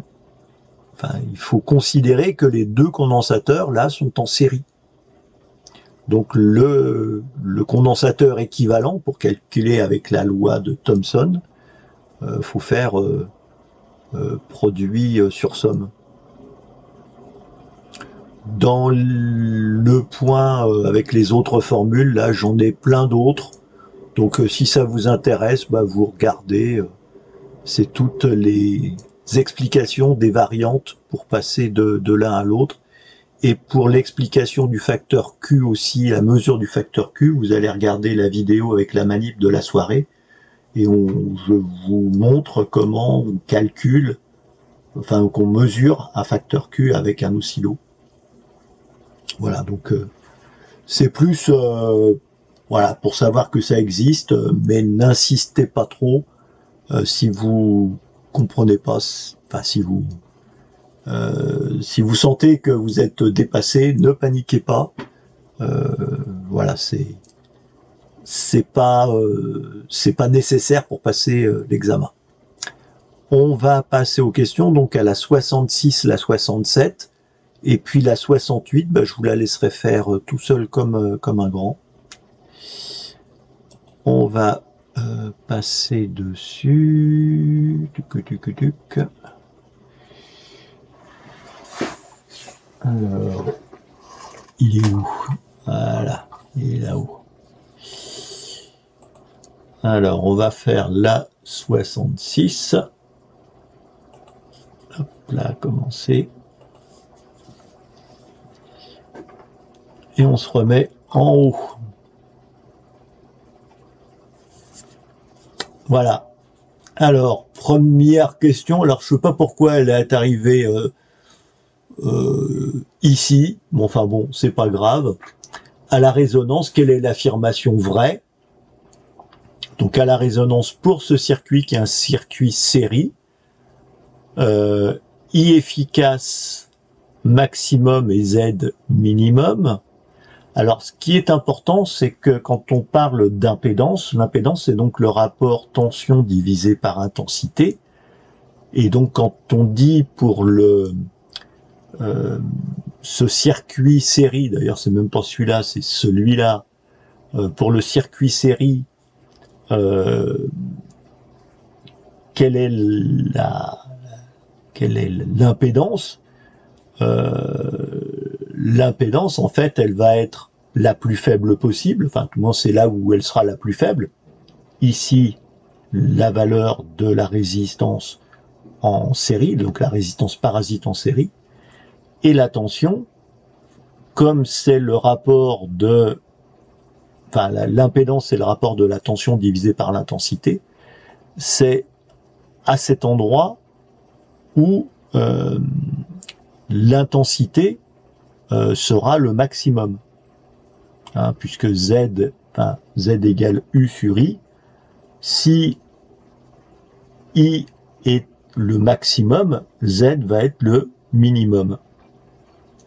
faut considérer que les deux condensateurs, là, sont en série. Donc, le condensateur équivalent, pour calculer avec la loi de Thomson, faut faire produit sur somme. Dans le point avec les autres formules, là, j'en ai plein d'autres. Donc, si ça vous intéresse, bah, vous regardez. C'est toutes les explications des variantes pour passer de l'un à l'autre. Et pour l'explication du facteur Q aussi, la mesure du facteur Q, vous allez regarder la vidéo avec la manip de la soirée. Et je vous montre comment on calcule, enfin qu'on mesure un facteur Q avec un oscillo. Voilà, donc c'est plus voilà, pour savoir que ça existe, mais n'insistez pas trop si vous comprenez pas, enfin si vous sentez que vous êtes dépassé, ne paniquez pas. Voilà, c'est pas nécessaire pour passer l'examen. On va passer aux questions, donc à la 66, la 67, et puis la 68, bah, je vous la laisserai faire tout seul comme un grand. On va passer dessus. Alors, il est où? Voilà, il est là-haut. Alors, on va faire la 66. Hop là, commencer. Et on se remet en haut. Voilà. Alors, première question. Alors, je sais pas pourquoi elle est arrivée ici. Bon, enfin bon, c'est pas grave. À la résonance, quelle est l'affirmation vraie? Donc, à la résonance pour ce circuit qui est un circuit série, I efficace maximum et Z minimum. Alors, ce qui est important, c'est que quand on parle d'impédance, l'impédance, c'est donc le rapport tension divisé par intensité. Et donc, quand on dit pour ce circuit série, d'ailleurs, c'est même pas celui-là, c'est celui-là, pour le circuit série, quelle est l'impédance? L'impédance, en fait, elle va être la plus faible possible. Enfin, tout le monde, c'est là où elle sera la plus faible. Ici, la valeur de la résistance en série, donc la résistance parasite en série. Et la tension, comme c'est le rapport de... Enfin, l'impédance, c'est le rapport de la tension divisé par l'intensité. C'est à cet endroit où l'intensité sera le maximum. Hein, puisque Z, enfin, Z égale U sur I. Si I est le maximum, Z va être le minimum.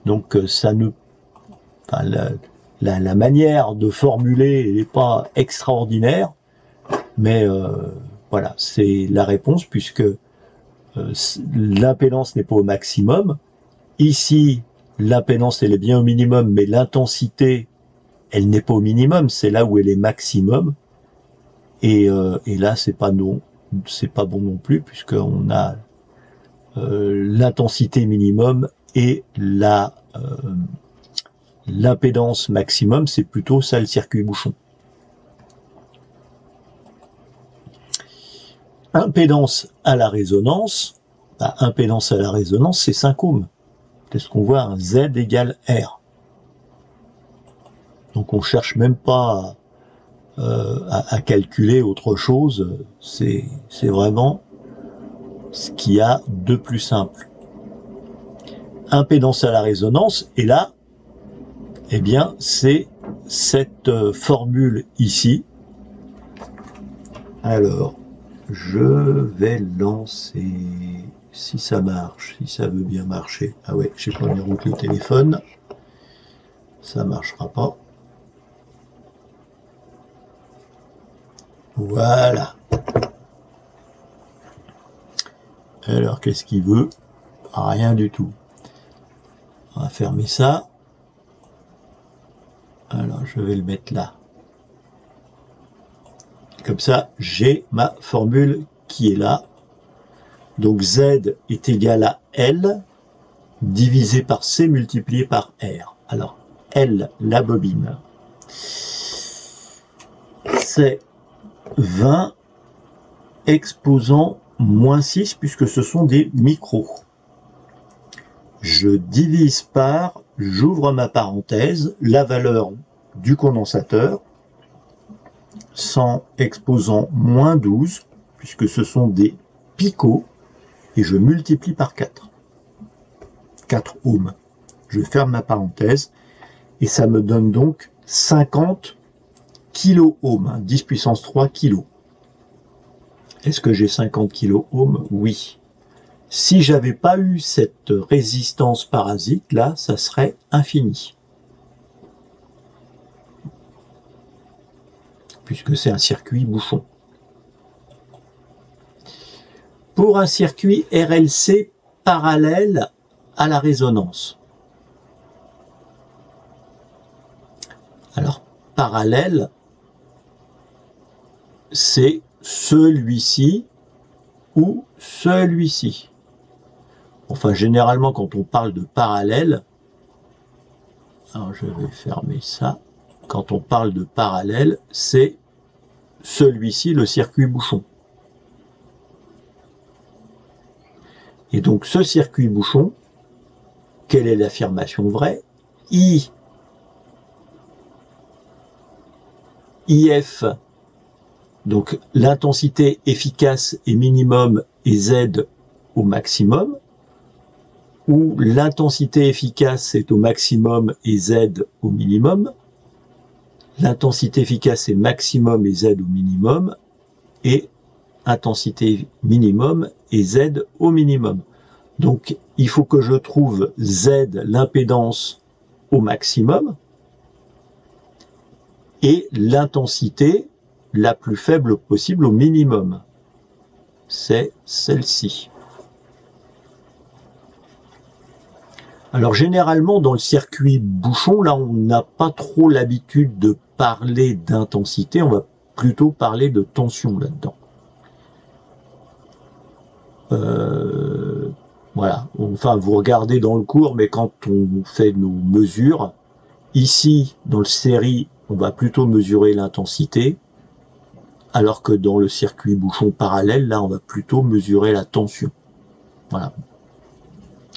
Donc ça ne... Enfin, la manière de formuler n'est pas extraordinaire, mais voilà, c'est la réponse, puisque l'impédance n'est pas au maximum. Ici, l'impédance, elle est bien au minimum, mais l'intensité, elle n'est pas au minimum, c'est là où elle est maximum. Et là, c'est pas bon non plus, puisqu'on a l'intensité minimum et l'impédance maximum, c'est plutôt ça le circuit bouchon. Impédance à la résonance, impédance à la résonance, c'est 5 ohms. C'est ce qu'on voit, un Z égale R. Donc on cherche même pas à calculer autre chose, c'est vraiment ce qu'il y a de plus simple. Impédance à la résonance, et là, eh bien, c'est cette formule ici. Alors, je vais lancer, si ça marche, si ça veut bien marcher. Ah ouais, j'ai pas mis en route le téléphone. Ça marchera pas. Voilà. Alors, qu'est-ce qu'il veut? Rien du tout. On va fermer ça. Alors, je vais le mettre là. Comme ça, j'ai ma formule qui est là. Donc, Z est égal à L divisé par C multiplié par R. Alors, L, la bobine, c'est 20 exposant moins 6, puisque ce sont des micros. Je divise par, j'ouvre ma parenthèse, la valeur du condensateur, 100 exposant moins 12, puisque ce sont des picots, et je multiplie par 4. 4 ohms. Je ferme ma parenthèse, et ça me donne donc 50 kilo-ohms, 10 puissance 3 kilos. Est-ce que j'ai 50 kilo-ohms? Oui. Si j'avais pas eu cette résistance parasite, là, ça serait infini. Puisque c'est un circuit bouchon. Pour un circuit RLC parallèle à la résonance. Alors, parallèle, c'est celui-ci ou celui-ci. Enfin, généralement, quand on parle de parallèle, alors je vais fermer ça. Quand on parle de parallèle, c'est celui-ci le circuit bouchon. Et donc ce circuit bouchon, quelle est l'affirmation vraie? IF, donc l'intensité efficace est minimum et Z au maximum, ou l'intensité efficace est au maximum et Z au minimum, l'intensité efficace est maximum et Z au minimum, et intensité minimum et Z au minimum. Donc il faut que je trouve Z, l'impédance au maximum, et l'intensité la plus faible possible au minimum. C'est celle-ci. Alors généralement dans le circuit bouchon, là on n'a pas trop l'habitude de parler d'intensité, on va plutôt parler de tension là-dedans. Voilà, enfin vous regardez dans le cours, mais quand on fait nos mesures, ici dans le série, on va plutôt mesurer l'intensité, alors que dans le circuit bouchon parallèle, là on va plutôt mesurer la tension. Voilà.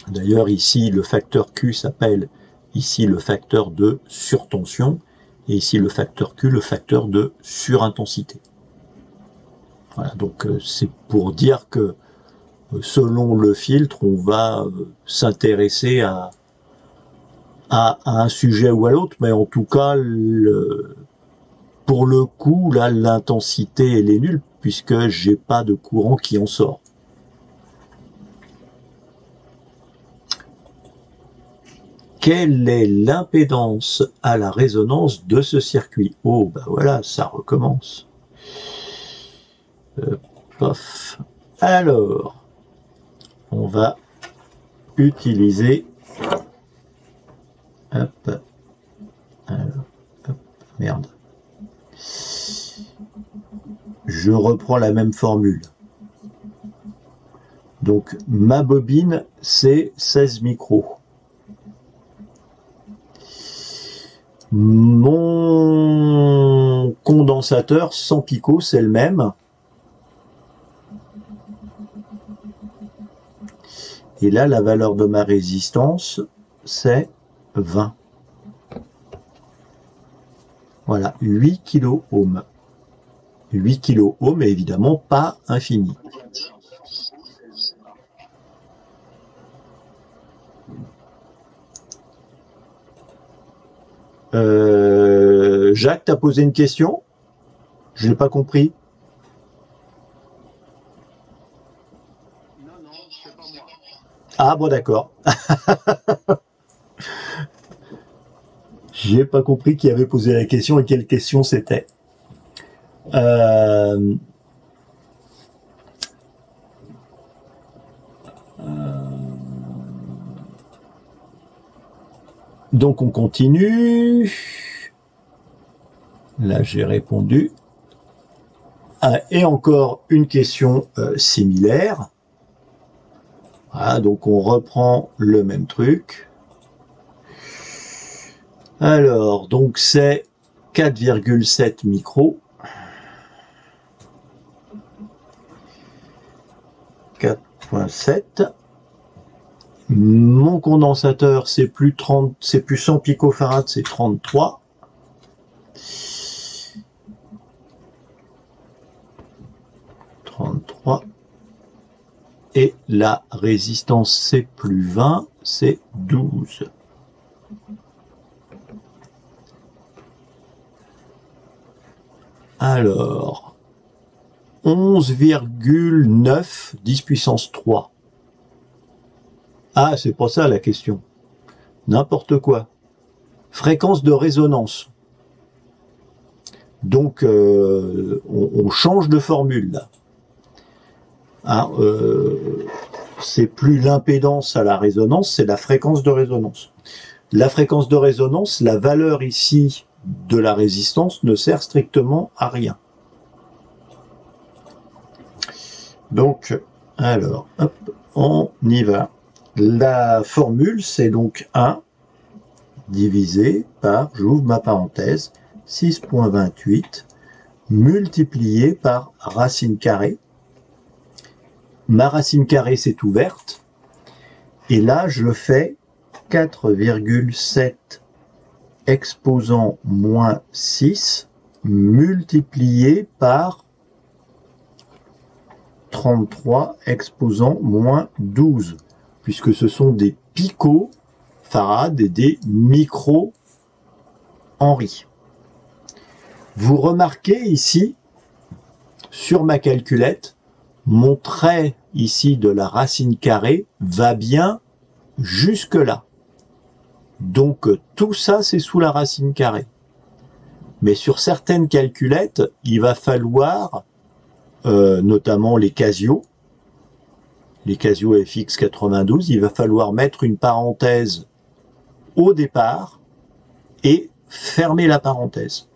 D'ailleurs ici le facteur Q s'appelle ici le facteur de surtension, et ici le facteur Q le facteur de surintensité. Voilà, donc c'est pour dire que selon le filtre, on va s'intéresser à un sujet ou à l'autre, mais en tout cas, pour le coup, là, l'intensité, elle est nulle, puisque j'ai pas de courant qui en sort. Quelle est l'impédance à la résonance de ce circuit? Oh, ben voilà, ça recommence. Pof. Alors, on va utiliser, hop, alors, hop, merde, je reprends la même formule. Donc ma bobine c'est 16 micros, mon condensateur 100 picots c'est le même, et là, la valeur de ma résistance, c'est 20. Voilà, 8 kOhm. 8 kOhm est évidemment pas infini. Jacques, tu as posé une question? Je n'ai pas compris. Ah bon, d'accord. J'ai pas compris qui avait posé la question et quelle question c'était. Donc on continue. Là j'ai répondu. Ah, et encore une question similaire. Voilà, donc on reprend le même truc. Alors, donc c'est 4,7 micros. 4,7. Mon condensateur, c'est plus 30, c'est plus 100 picofarads, c'est 33. Et la résistance c'est plus 20, c'est 12. Alors, 11,9 10 puissance 3. Ah, c'est pas ça la question. N'importe quoi. Fréquence de résonance. Donc, on change de formule là. Hein, c'est plus l'impédance à la résonance, c'est la fréquence de résonance. La fréquence de résonance, la valeur ici de la résistance ne sert strictement à rien. Donc, alors, hop, on y va. La formule, c'est donc 1 divisé par, j'ouvre ma parenthèse, 6,28 multiplié par racine carrée. Ma racine carrée s'est ouverte. Et là, je fais 4,7 exposant moins 6 multiplié par 33 exposant moins 12, puisque ce sont des picofarads et des micro-henry. Vous remarquez ici, sur ma calculette, mon trait ici de la racine carrée va bien jusque là. Donc tout ça c'est sous la racine carrée. Mais sur certaines calculettes, il va falloir, notamment les Casio FX92, il va falloir mettre une parenthèse au départ et fermer la parenthèse.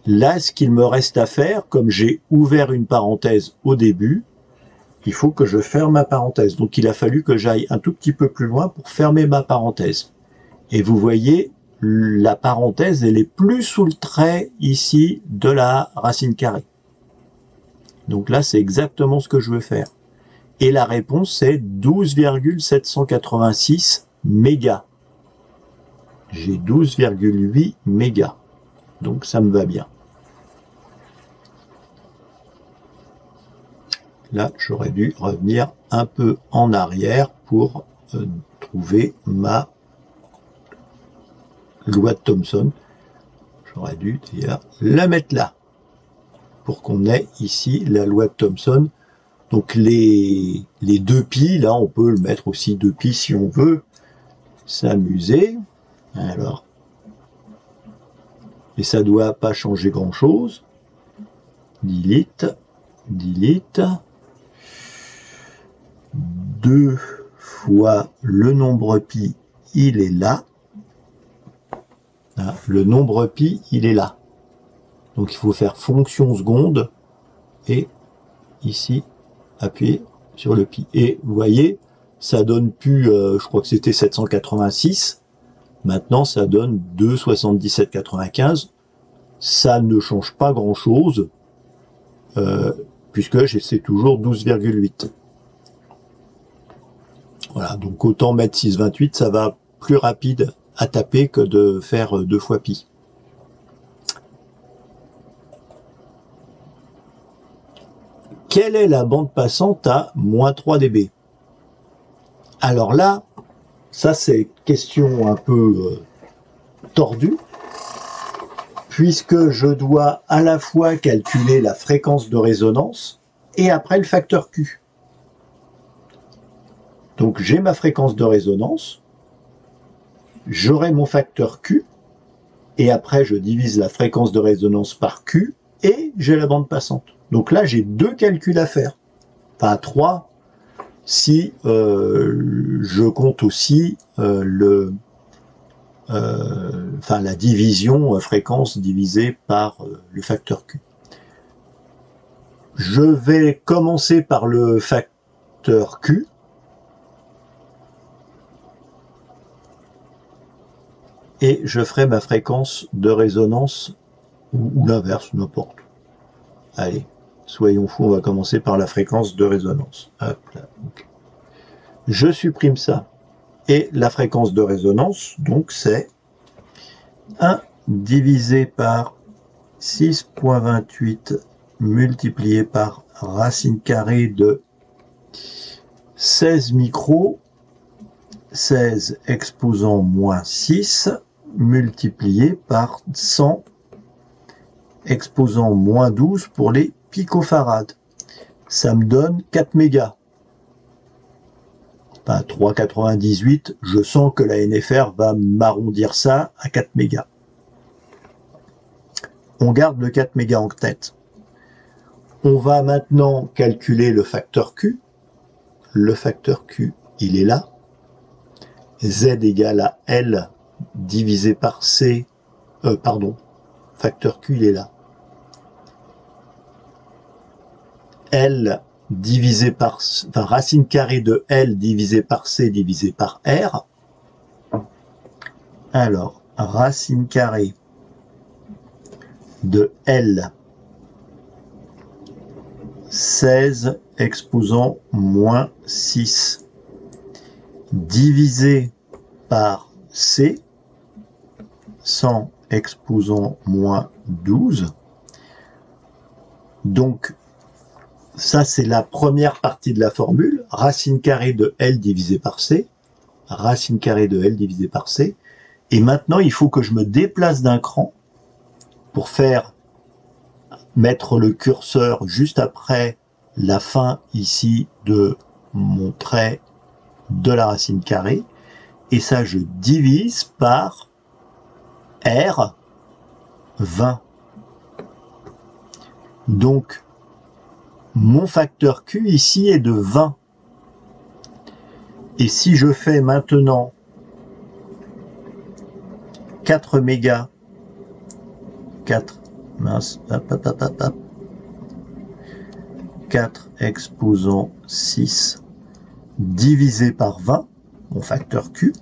Là, ce qu'il me reste à faire, comme j'ai ouvert une parenthèse au début, il faut que je ferme ma parenthèse. Donc il a fallu que j'aille un tout petit peu plus loin pour fermer ma parenthèse. Et vous voyez, la parenthèse, elle est plus sous le trait ici de la racine carrée. Donc là, c'est exactement ce que je veux faire. Et la réponse, c'est 12,786 mégas. J'ai 12,8 mégas. Donc ça me va bien. Là, j'aurais dû revenir un peu en arrière pour trouver ma loi de Thomson. J'aurais dû d'ailleurs la mettre là, pour qu'on ait ici la loi de Thomson. Donc les 2π, là on peut le mettre aussi 2π si on veut s'amuser. Alors, et ça doit pas changer grand chose. Delete, delete. 2 fois le nombre pi, il est là. Ah, le nombre pi, il est là. Donc il faut faire fonction seconde et ici appuyer sur le pi. Et vous voyez, ça donne plus, je crois que c'était 786. Maintenant, ça donne 2,7795. Ça ne change pas grand-chose, puisque c'est toujours 12,8. Voilà, donc autant mettre 6,28, ça va plus rapide à taper que de faire 2 fois pi. Quelle est la bande passante à moins 3 dB? Alors là, ça c'est question un peu tordue, puisque je dois à la fois calculer la fréquence de résonance et après le facteur Q. Donc j'ai ma fréquence de résonance, j'aurai mon facteur Q, et après je divise la fréquence de résonance par Q, et j'ai la bande passante. Donc là j'ai 2 calculs à faire, enfin 3, si je compte aussi la division fréquence divisée par le facteur Q. Je vais commencer par le facteur Q. Et je ferai ma fréquence de résonance, ou l'inverse, n'importe. Allez, soyons fous, on va commencer par la fréquence de résonance. Hop là, okay. Je supprime ça. Et la fréquence de résonance, donc c'est 1 divisé par 6,28 multiplié par racine carrée de 16 micros, 16 exposant moins 6, multiplié par 100 exposant moins 12 pour les picofarads. Ça me donne 4 mégas. Enfin, 3,98, je sens que la NFR va m'arrondir ça à 4 mégas. On garde le 4 mégas en tête. On va maintenant calculer le facteur Q. Le facteur Q, il est là. Z égale à L divisé par C, facteur Q, il est là. L divisé par, enfin, racine carrée de L divisé par C divisé par R. Alors, racine carrée de L. 16 exposant moins 6 divisé par C, 100 exposant moins 12. Donc, ça c'est la première partie de la formule, racine carrée de L divisé par C, racine carrée de L divisé par C. Et maintenant, il faut que je me déplace d'un cran pour mettre le curseur juste après la fin ici de mon trait de la racine carrée. Et ça, je divise par R 20. Donc, mon facteur Q ici est de 20. Et si je fais maintenant 4 mégas, 4, mince, 4 exposant 6 divisé par 20, mon facteur Q,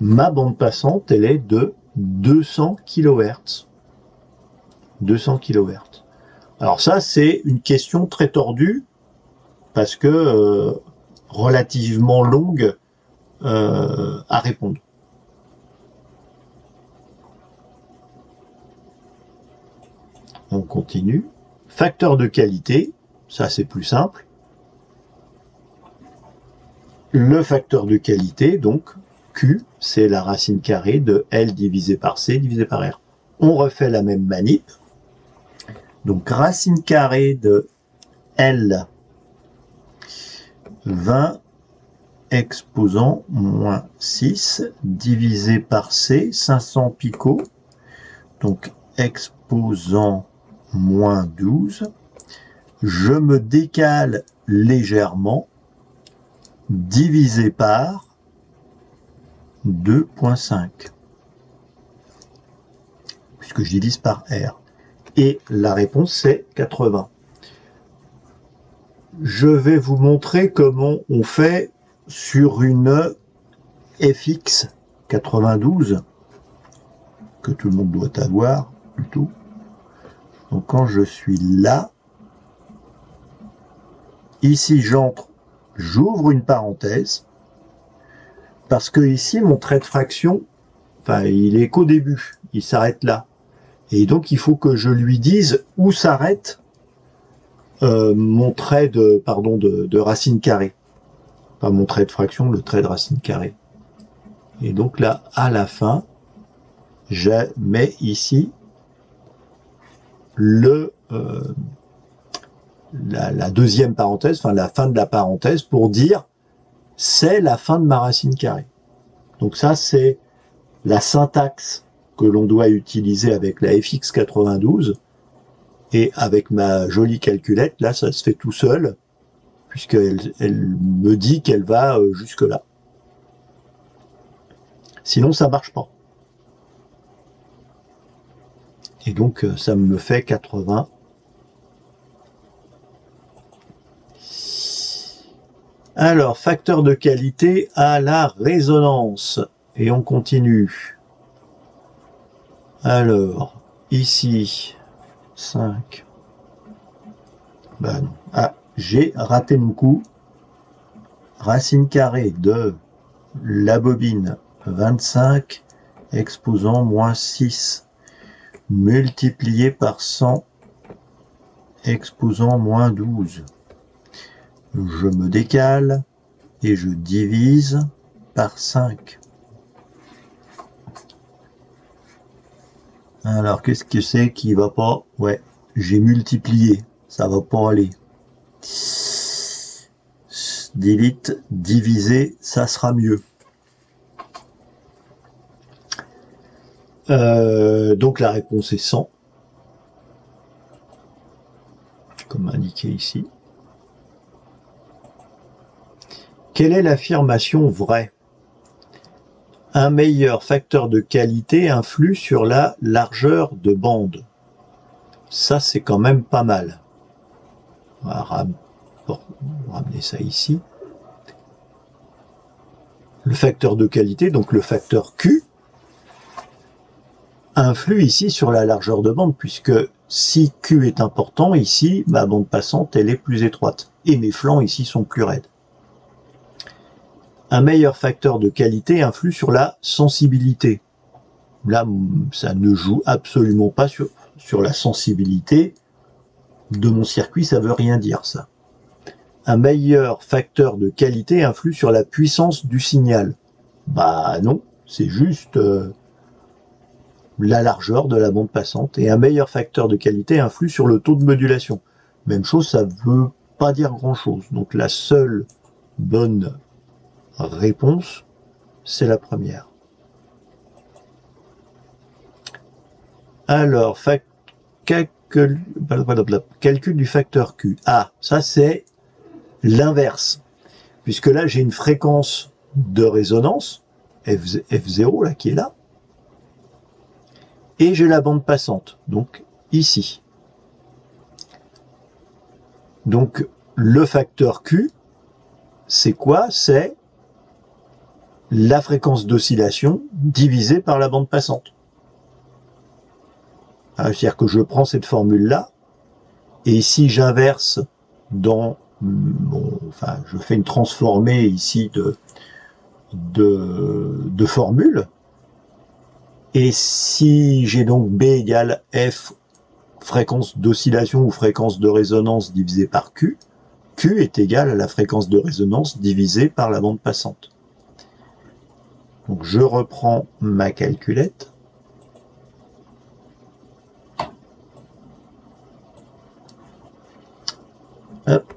ma bande passante, elle est de 200 kHz. 200 kHz. Alors ça, c'est une question très tordue, parce que relativement longue à répondre. On continue. Facteur de qualité, ça c'est plus simple. Le facteur de qualité, donc Q, c'est la racine carrée de L divisé par C divisé par R. On refait la même manip. Donc racine carrée de L, 20 exposant moins 6 divisé par C, 500 picots. Donc exposant moins 12. Je me décale légèrement, divisé par 2,5, puisque je divise par R. Et la réponse, c'est 80. Je vais vous montrer comment on fait sur une FX 92, que tout le monde doit avoir, plutôt. Donc quand je suis là, ici j'ouvre une parenthèse, parce que ici mon trait de fraction, enfin il est qu'au début, il s'arrête là. Et donc il faut que je lui dise où s'arrête mon trait de racine carrée. Pas mon trait de fraction, le trait de racine carrée. Et donc là, à la fin, je mets ici la deuxième parenthèse, enfin la fin de la parenthèse, pour dire c'est la fin de ma racine carrée. Donc ça, c'est la syntaxe que l'on doit utiliser avec la FX92. Et avec ma jolie calculette, là, ça se fait tout seul, puisqu'elle me dit qu'elle va jusque là. Sinon, ça marche pas. Et donc, ça me fait 80. Alors, facteur de qualité à la résonance. Et on continue. Alors, ici, 5. Ben non. Ah, j'ai raté mon coup. Racine carrée de la bobine 25 exposant moins 6 multiplié par 100 exposant moins 12. Je me décale et je divise par 5. Alors, qu'est-ce que c'est qui va pas? Ouais, j'ai multiplié, ça va pas aller. Delete, diviser, ça sera mieux. Donc la réponse est 100, comme indiqué ici. Quelle est l'affirmation vraie? Un meilleur facteur de qualité influe sur la largeur de bande. Ça, c'est quand même pas mal. On va ramener ça ici. Le facteur de qualité, donc le facteur Q, influe ici sur la largeur de bande, puisque si Q est important, ici, ma bande passante, elle est plus étroite. Et mes flancs ici sont plus raides. Un meilleur facteur de qualité influe sur la sensibilité. Là, ça ne joue absolument pas sur la sensibilité de mon circuit, ça veut rien dire ça. Un meilleur facteur de qualité influe sur la puissance du signal. Bah non, c'est juste la largeur de la bande passante. Et un meilleur facteur de qualité influe sur le taux de modulation. Même chose, ça veut pas dire grand-chose. Donc la seule bonne réponse, c'est la première. Alors, calcul du facteur Q. Ah, ça c'est l'inverse. Puisque là, j'ai une fréquence de résonance, F0, là, qui est là. Et j'ai la bande passante, donc ici. Donc, le facteur Q, c'est quoi? C'est la fréquence d'oscillation divisée par la bande passante. C'est-à-dire que je prends cette formule-là, et si j'inverse dans je fais une transformée ici de formule, et si j'ai donc B égale F, fréquence d'oscillation ou fréquence de résonance divisée par Q, Q est égal à la fréquence de résonance divisée par la bande passante. Donc je reprends ma calculette. Hop.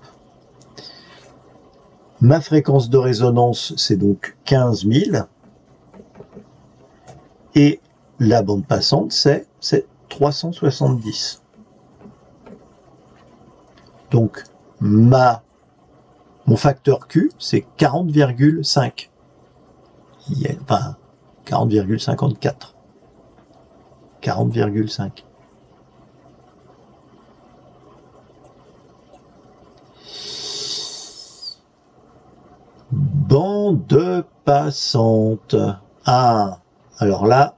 Ma fréquence de résonance, c'est donc 15 000. Et la bande passante, c'est 370. Donc, mon facteur Q, c'est 40,5. Enfin, 40,54. 40,5. Bande passante. Ah, alors là,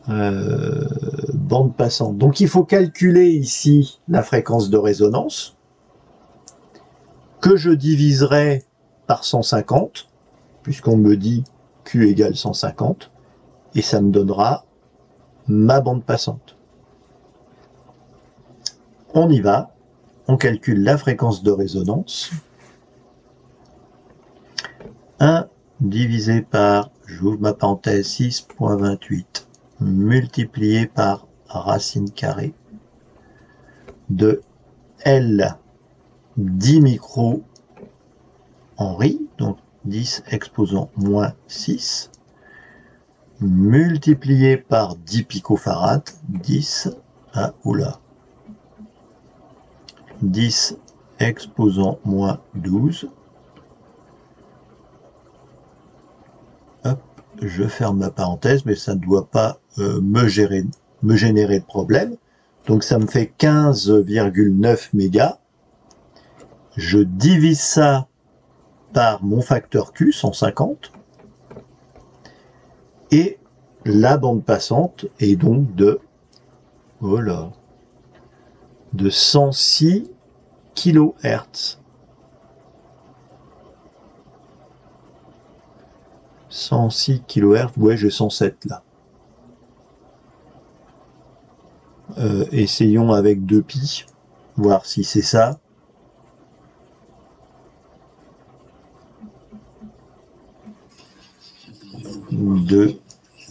bande passante. Donc il faut calculer ici la fréquence de résonance que je diviserai par 150, puisqu'on me dit Q égale 150, et ça me donnera ma bande passante. On y va, on calcule la fréquence de résonance. 1 divisé par, j'ouvre ma parenthèse, 6,28, multiplié par racine carrée de L 10 micro Henri, donc 10 exposant moins 6, multiplié par 10 picofarad, 10, oula, 10 exposant moins 12, je ferme ma parenthèse, mais ça ne doit pas me générer de problème. Donc ça me fait 15,9 mégas. Je divise ça par mon facteur Q, 150. Et la bande passante est donc de 106 kHz. 106 kHz, ouais, j'ai 107 là. Essayons avec 2π, voir si c'est ça. Deux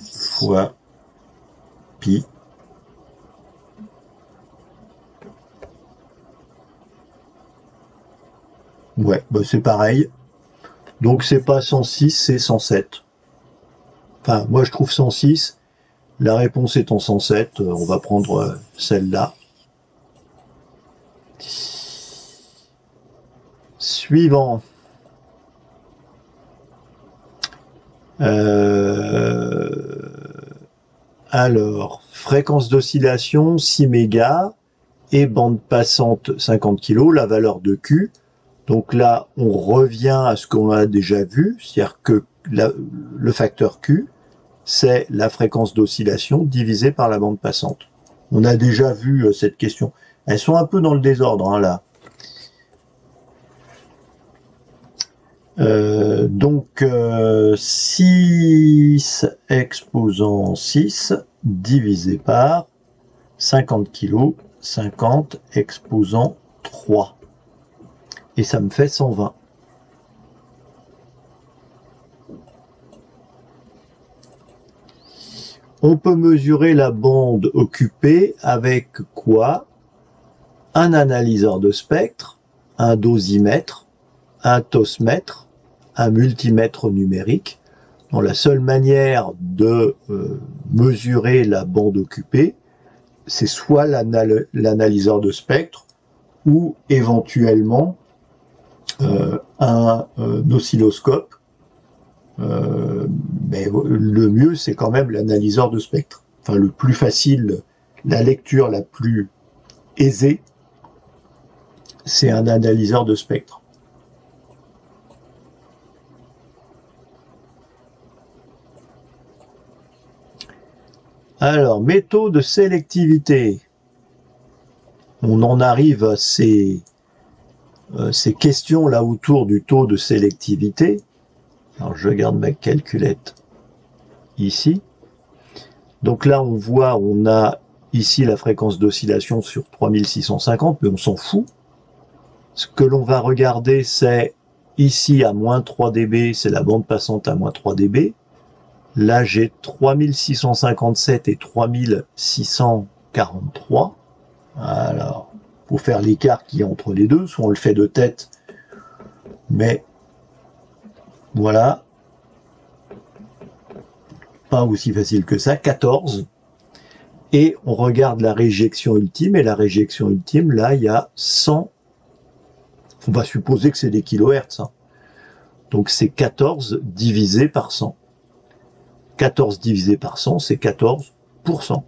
fois pi. Ouais, bah c'est pareil. Donc c'est pas 106, c'est 107. Enfin, moi je trouve 106. La réponse étant 107, on va prendre celle-là. Suivant. Alors, fréquence d'oscillation 6 mégas et bande passante 50 kg, la valeur de Q. Donc là, on revient à ce qu'on a déjà vu, c'est-à-dire que le facteur Q, c'est la fréquence d'oscillation divisée par la bande passante. On a déjà vu cette question. Elles sont un peu dans le désordre, hein, là. Donc 6 exposant 6 divisé par 50 kg, 50 exposant 3. Et ça me fait 120. On peut mesurer la bande occupée avec quoi? Un analyseur de spectre, un dosimètre, un tosmètre, un multimètre numérique. Donc, la seule manière de mesurer la bande occupée, c'est soit l'analyseur de spectre ou éventuellement un oscilloscope. Mais le mieux, c'est quand même l'analyseur de spectre. Enfin, le plus facile, la lecture la plus aisée, c'est un analyseur de spectre. Alors, méthode de sélectivité. On en arrive à ces questions là autour du taux de sélectivité. Alors, je garde ma calculette ici. Donc là, on voit, on a ici la fréquence d'oscillation sur 3650, mais on s'en fout. Ce que l'on va regarder, c'est ici à moins 3 dB, c'est la bande passante à moins 3 dB. Là, j'ai 3657 et 3643. Alors, pour faire l'écart qui est entre les deux, soit on le fait de tête, mais voilà. Pas aussi facile que ça, 14. Et on regarde la réjection ultime, et la réjection ultime, là, il y a 100. On va supposer que c'est des kilohertz. Hein. Donc c'est 14 divisé par 100. 14 divisé par 100, c'est 14%.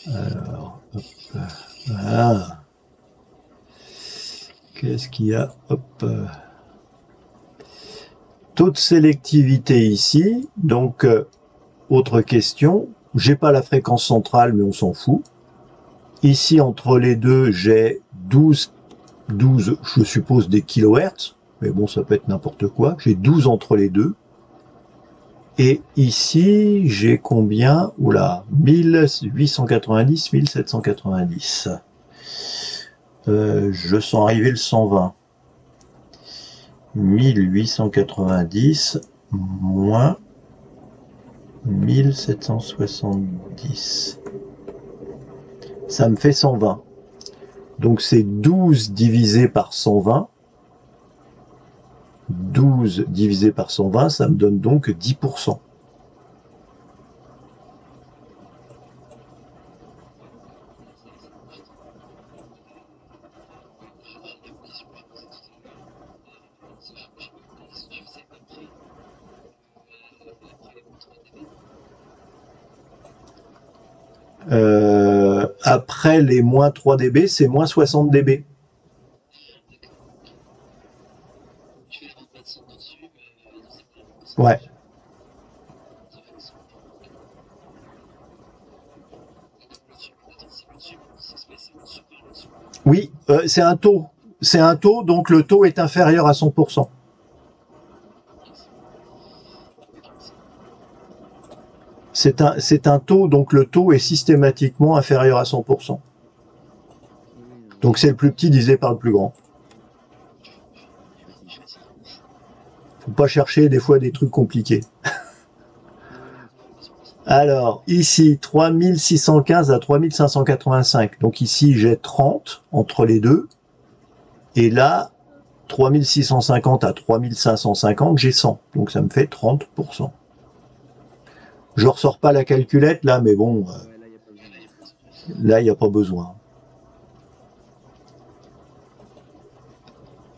Alors, hop, voilà. Qu'est-ce qu'il y a? Hop. Taux de sélectivité ici. Donc, autre question. J'ai pas la fréquence centrale, mais on s'en fout. Ici, entre les deux, j'ai 12, je suppose, des kilohertz. Mais bon, ça peut être n'importe quoi. J'ai 12 entre les deux. Et ici, j'ai combien? Oula, 1890, 1790. Je sens arriver le 120. 1890 moins 1770. Ça me fait 120. Donc c'est 12 divisé par 120. 12 divisé par 120, ça me donne donc 10%. Après les moins 3 dB, c'est moins 60 dB. Ouais. Oui, c'est un taux. C'est un taux, donc le taux est inférieur à 100%. C'est un taux, donc le taux est systématiquement inférieur à 100%. Donc c'est le plus petit divisé par le plus grand. Faut pas chercher des fois des trucs compliqués. Alors, ici, 3615 à 3585. Donc ici, j'ai 30 entre les deux. Et là, 3650 à 3550, j'ai 100. Donc ça me fait 30%. Je ressors pas la calculette là, mais bon, Ouais, là, il n'y a pas besoin. là, il n'y a pas besoin.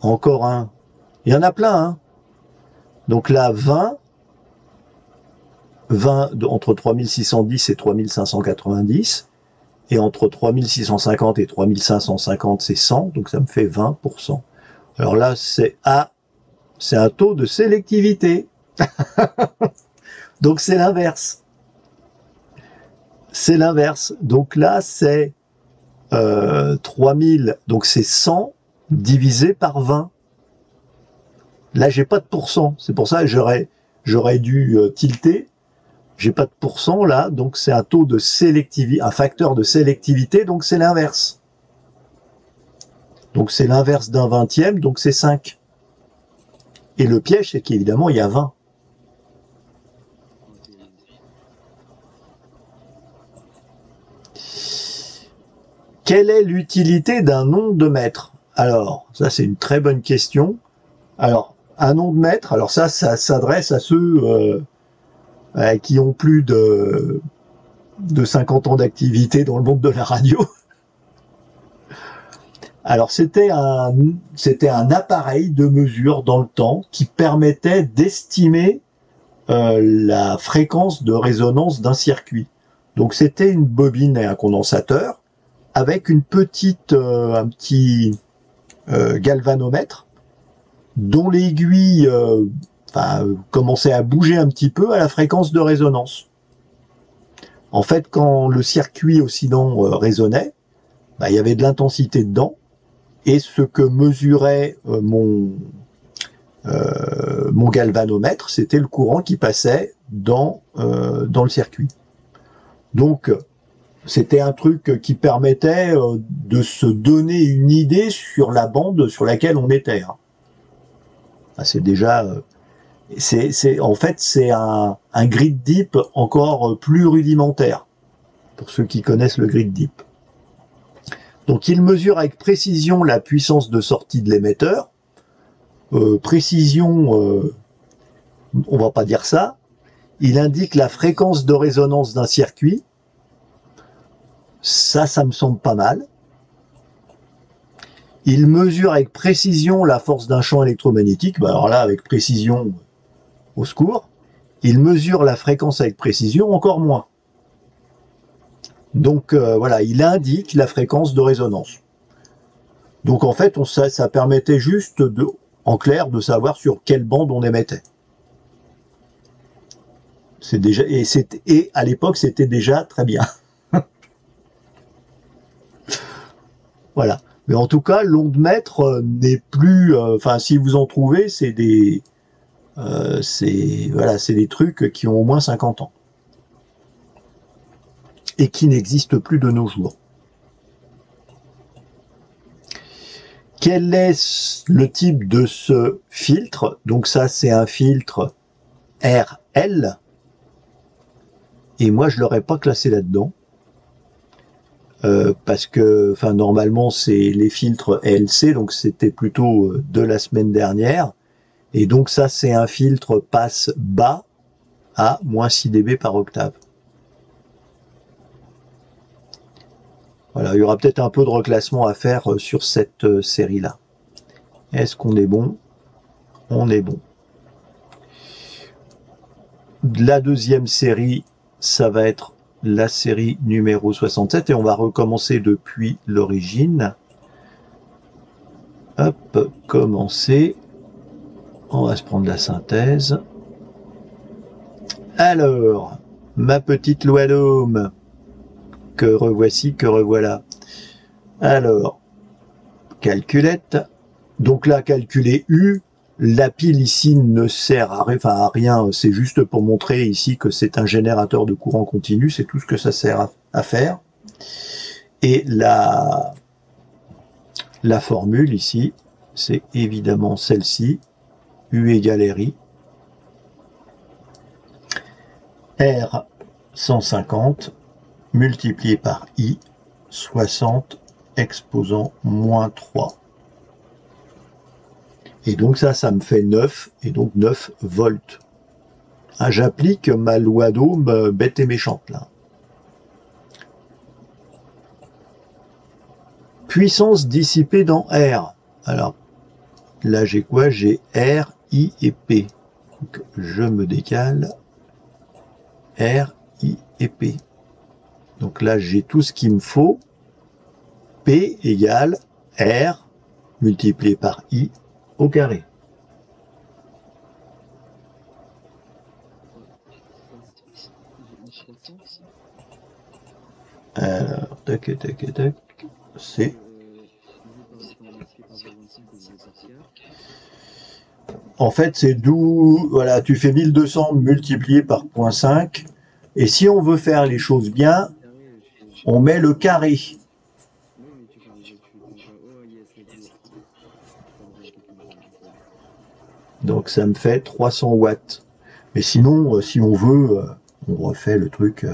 Encore un. Il y en a plein, hein. Donc là, 20 entre 3610 et 3590, et entre 3650 et 3550, c'est 100, donc ça me fait 20%. Alors là, c'est un taux de sélectivité. Donc c'est l'inverse. C'est l'inverse. Donc là, c'est 3000, donc c'est 100 divisé par 20. Là, j'ai pas de pourcent. C'est pour ça que j'aurais dû tilter. J'ai pas de pourcent là, donc c'est un taux de sélectivité, un facteur de sélectivité, donc c'est l'inverse. Donc c'est l'inverse d'un vingtième, donc c'est 5. Et le piège, c'est qu'évidemment, il y a 20. Ok, oui. Quelle est l'utilité d'un nom de maître? Alors, ça c'est une très bonne question. Alors, un nom de maître, alors ça s'adresse à ceux qui ont plus de 50 ans d'activité dans le monde de la radio. Alors c'était un appareil de mesure dans le temps qui permettait d'estimer la fréquence de résonance d'un circuit. Donc c'était une bobine et un condensateur avec un petit galvanomètre dont l'aiguille commençait à bouger un petit peu à la fréquence de résonance. En fait, quand le circuit oscillant résonnait, il y avait de l'intensité dedans, et ce que mesurait mon galvanomètre, c'était le courant qui passait dans le circuit. Donc, c'était un truc qui permettait de se donner une idée sur la bande sur laquelle on était. C'est déjà... en fait, c'est un grid deep encore plus rudimentaire, pour ceux qui connaissent le grid deep. Donc, il mesure avec précision la puissance de sortie de l'émetteur. Précision, on va pas dire ça. Il indique la fréquence de résonance d'un circuit. Ça me semble pas mal. Il mesure avec précision la force d'un champ électromagnétique. Alors là, avec précision, au secours. Il mesure la fréquence avec précision, encore moins. Donc voilà, il indique la fréquence de résonance. Donc en fait, ça permettait juste, en clair, de savoir sur quelle bande on émettait. Et à l'époque, c'était déjà très bien. Voilà. Mais en tout cas, l'onde-mètre n'est plus... si vous en trouvez, c'est des trucs qui ont au moins 50 ans. Et qui n'existent plus de nos jours. Quel est le type de ce filtre? Donc ça, c'est un filtre RL. Et moi, je l'aurais pas classé là-dedans. Parce que, normalement, c'est les filtres LC, donc c'était plutôt de la semaine dernière. Et donc ça, c'est un filtre passe bas à moins 6 dB par octave. Voilà, il y aura peut-être un peu de reclassement à faire sur cette série-là. Est-ce qu'on est bon? On est bon. La deuxième série, ça va être la série numéro 67 et on va recommencer depuis l'origine. Hop, commencer. On va se prendre la synthèse. Alors, ma petite loi d'Ohm, que revoici, que revoilà. Alors, calculette. Donc là, calculer U. La pile ici ne sert à rien, c'est juste pour montrer ici que c'est un générateur de courant continu, c'est tout ce que ça sert à faire. Et la formule ici, c'est évidemment celle-ci, U égale RI. R 150 multiplié par I, 60 exposant moins 3. Et donc ça me fait 9, et donc 9 volts. Ah, j'applique ma loi d'Ohm bête et méchante, là. Puissance dissipée dans R. Alors, là, j'ai quoi? J'ai R, I et P. Donc, je me décale. R, I et P. Donc là, j'ai tout ce qu'il me faut. P égale R multiplié par I au carré. Alors, tac, tac, tac. C'est... En fait, c'est d'où... Voilà, tu fais 1200 multiplié par 0,5. Et si on veut faire les choses bien, on met le carré. Donc ça me fait 300 watts. Mais sinon, si on veut, on refait le truc,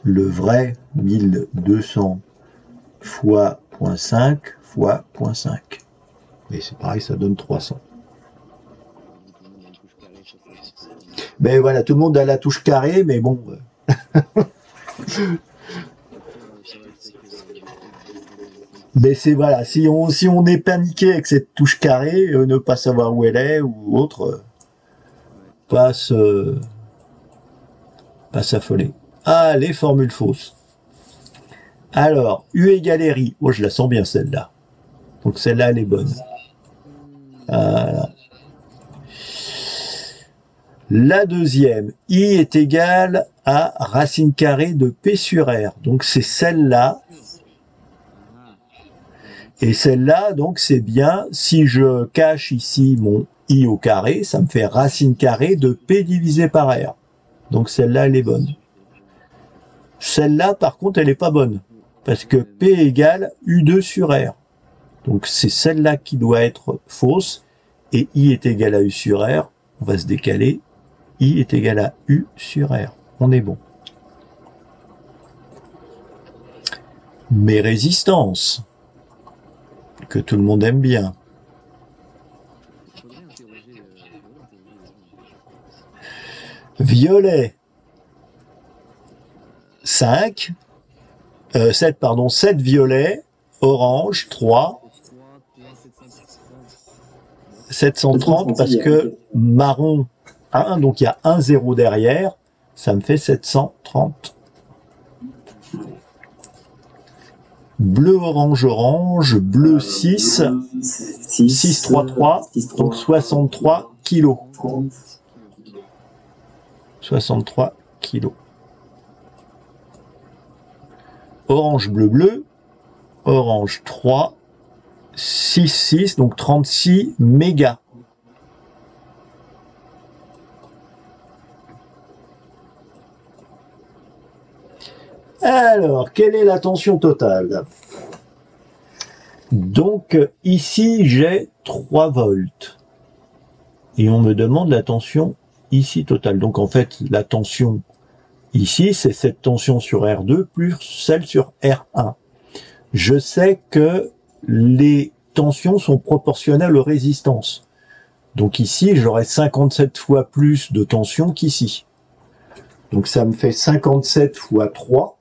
le vrai 1200 fois 0,5 fois 0,5. Et c'est pareil, ça donne 300. Ben voilà, tout le monde a la touche carré, mais bon... Mais c'est voilà, si on est paniqué avec cette touche carrée, ne pas savoir où elle est ou autre, pas s'affoler. Ah, les formules fausses. Alors, U égale RI. Oh, je la sens bien celle-là. Donc celle-là, elle est bonne. Voilà. La deuxième, I est égal à racine carrée de P sur R. Donc c'est celle-là. Et celle-là, donc c'est bien, si je cache ici mon I au carré, ça me fait racine carrée de P divisé par R. Donc celle-là, elle est bonne. Celle-là, par contre, elle n'est pas bonne. Parce que P égale U2 sur R. Donc c'est celle-là qui doit être fausse. Et I est égal à U sur R. On va se décaler. I est égal à U sur R. On est bon. Mes résistances, que tout le monde aime bien. Violet, 5. 7, pardon, 7 violet. Orange, 3. 730 parce que marron, 1. Donc il y a un 0 derrière. Ça me fait 730. Bleu, orange, orange, bleu 6, 6, 3, 3, donc 63 kilos. 63 kilos. Orange, bleu, bleu, orange 3, 6, 6, donc 36 mégas. Alors, quelle est la tension totale? Donc, ici, j'ai 3 volts. Et on me demande la tension ici totale. Donc, en fait, la tension ici, c'est cette tension sur R2 plus celle sur R1. Je sais que les tensions sont proportionnelles aux résistances. Donc ici, j'aurai 57 fois plus de tension qu'ici. Donc ça me fait 57 fois 3.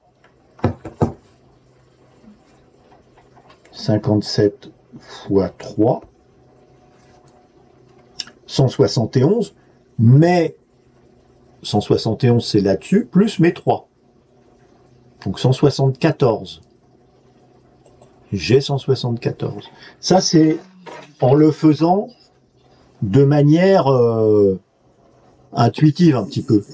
57 fois 3. 171. Mais 171, c'est là-dessus, plus mes 3. Donc 174. J'ai 174. Ça, c'est en le faisant de manière intuitive un petit peu.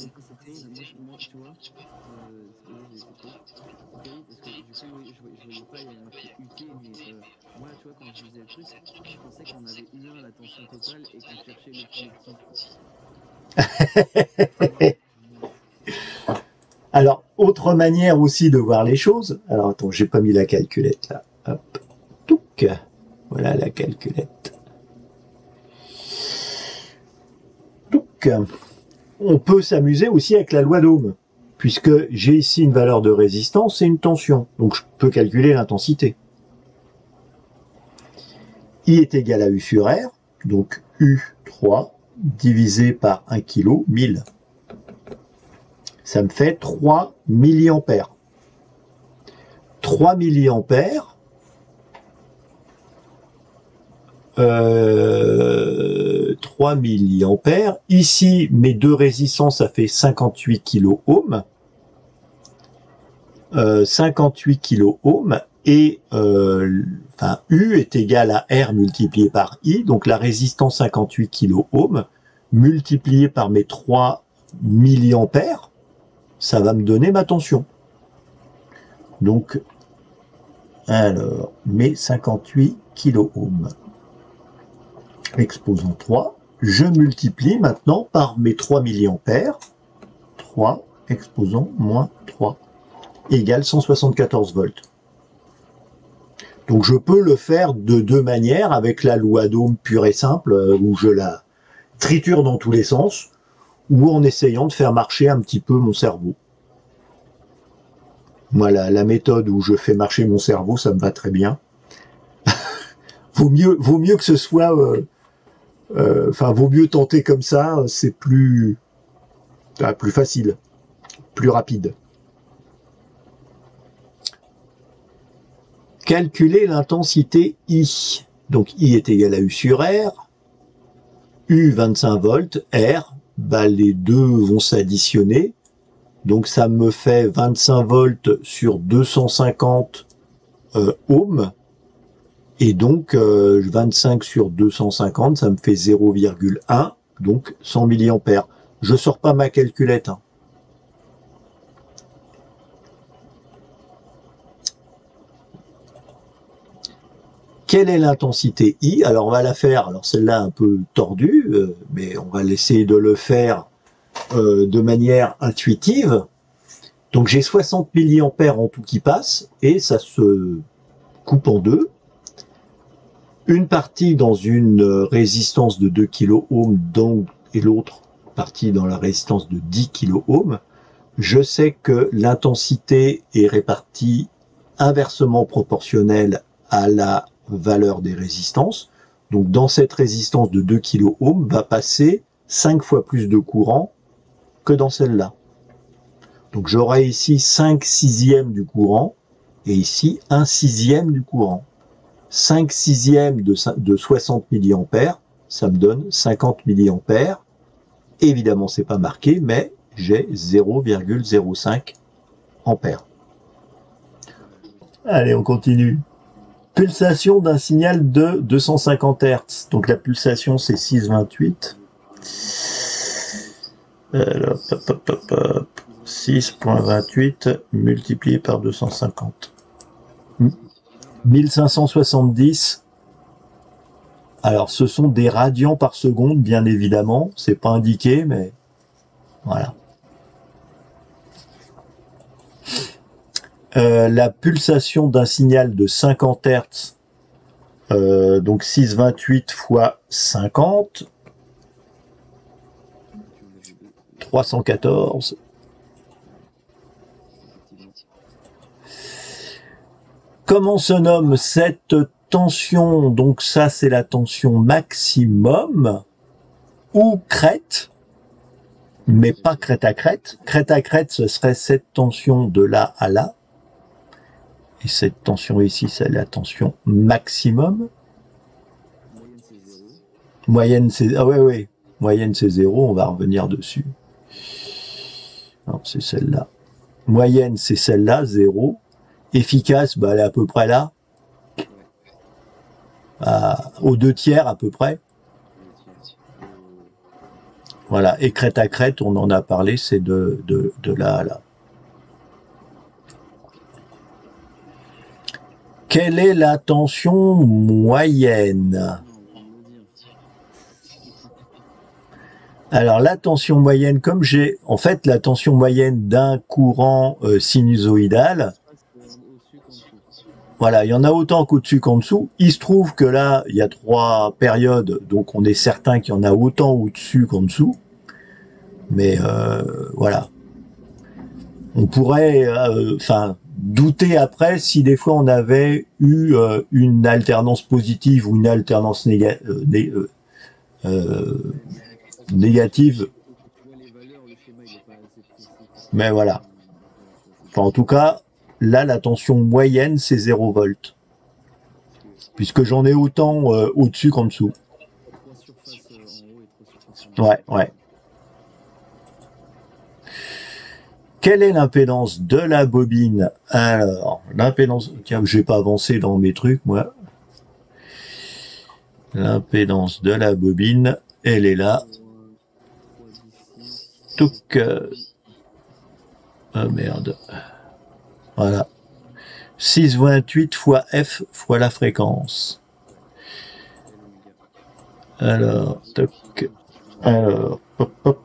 Alors, autre manière aussi de voir les choses. Alors, attends, j'ai pas mis la calculette là. Hop, touc. Voilà la calculette. Touc. On peut s'amuser aussi avec la loi d'Ohm, puisque j'ai ici une valeur de résistance et une tension. Donc, je peux calculer l'intensité. I est égal à U sur R, donc U3 divisé par 1 kg, 1000. Ça me fait 3 milliampères. 3 milliampères, 3 milliampères. Ici, mes deux résistances, ça fait 58 kilo-ohms. 58 kilo-ohms. Et U est égal à R multiplié par I. Donc la résistance 58 kilo-ohms multiplié par mes 3 milliampères, ça va me donner ma tension. Donc, alors, mes 58 kilo-ohms exposant 3, je multiplie maintenant par mes 3 milliampères, 3 exposant moins 3, égale 174 volts. Donc je peux le faire de deux manières, avec la loi d'Ohm pure et simple, où je la triture dans tous les sens, ou en essayant de faire marcher un petit peu mon cerveau. Voilà, la méthode où je fais marcher mon cerveau, ça me va très bien. vaut mieux que ce soit... vaut mieux tenter comme ça, c'est plus facile, plus rapide. Calculer l'intensité I. Donc I est égal à U sur R. U 25 volts, R, les deux vont s'additionner. Donc ça me fait 25 volts sur 250 ohms. Et donc 25 sur 250, ça me fait 0,1, donc 100 milliampères. Je sors pas ma calculette. Hein. Quelle est l'intensité I? Alors on va la faire, alors celle-là un peu tordue, mais on va essayer de le faire de manière intuitive. Donc j'ai 60 milliampères en tout qui passe, et ça se coupe en deux. Une partie dans une résistance de 2 kilo-ohms, et l'autre partie dans la résistance de 10 kilo-ohms. Je sais que l'intensité est répartie inversement proportionnelle à la valeur des résistances. Donc dans cette résistance de 2 kilo-ohms va passer 5 fois plus de courant que dans celle-là. Donc j'aurai ici 5 sixièmes du courant et ici 1 sixième du courant. 5 sixièmes de 60 milliampères, ça me donne 50 milliampères. Évidemment, c'est pas marqué, mais j'ai 0,05 ampères. Allez, on continue. Pulsation d'un signal de 250 Hz. Donc la pulsation, c'est 6,28. Alors, 6,28 multiplié par 250. 1570. Alors, ce sont des radians par seconde, bien évidemment. C'est pas indiqué, mais voilà. La pulsation d'un signal de 50 Hz, donc 6,28 fois 50, 314. Comment se nomme cette tension? Donc ça, c'est la tension maximum, ou crête, mais pas crête à crête. Crête à crête, ce serait cette tension de là à là. Et cette tension ici, c'est la tension maximum. Moyenne, c'est... Ah ouais. Moyenne, c'est 0. On va revenir dessus. Non, c'est celle-là. Moyenne, c'est celle-là, 0. Efficace, elle est à peu près là. Aux 2/3 à peu près. Voilà. Et crête à crête, on en a parlé, c'est de là à là. Quelle est la tension moyenne? Alors la tension moyenne, comme j'ai en fait la tension moyenne d'un courant sinusoïdal, voilà, il y en a autant qu'au-dessus qu'en dessous. Il se trouve que là, il y a 3 périodes, donc on est certain qu'il y en a autant au-dessus qu'en dessous. Mais voilà. On pourrait, douter après si des fois on avait eu une alternance positive ou une alternance négative. Mais voilà. Enfin, en tout cas, là, la tension moyenne, c'est 0 volts. Puisque j'en ai autant au-dessus qu'en dessous. Ouais, ouais. Quelle est l'impédance de la bobine? Alors, l'impédance... Tiens, j'ai pas avancé dans mes trucs, moi. L'impédance de la bobine, elle est là. Touc. Oh merde. Voilà. 6,28 fois F fois la fréquence. Alors, toc. Alors, hop, hop.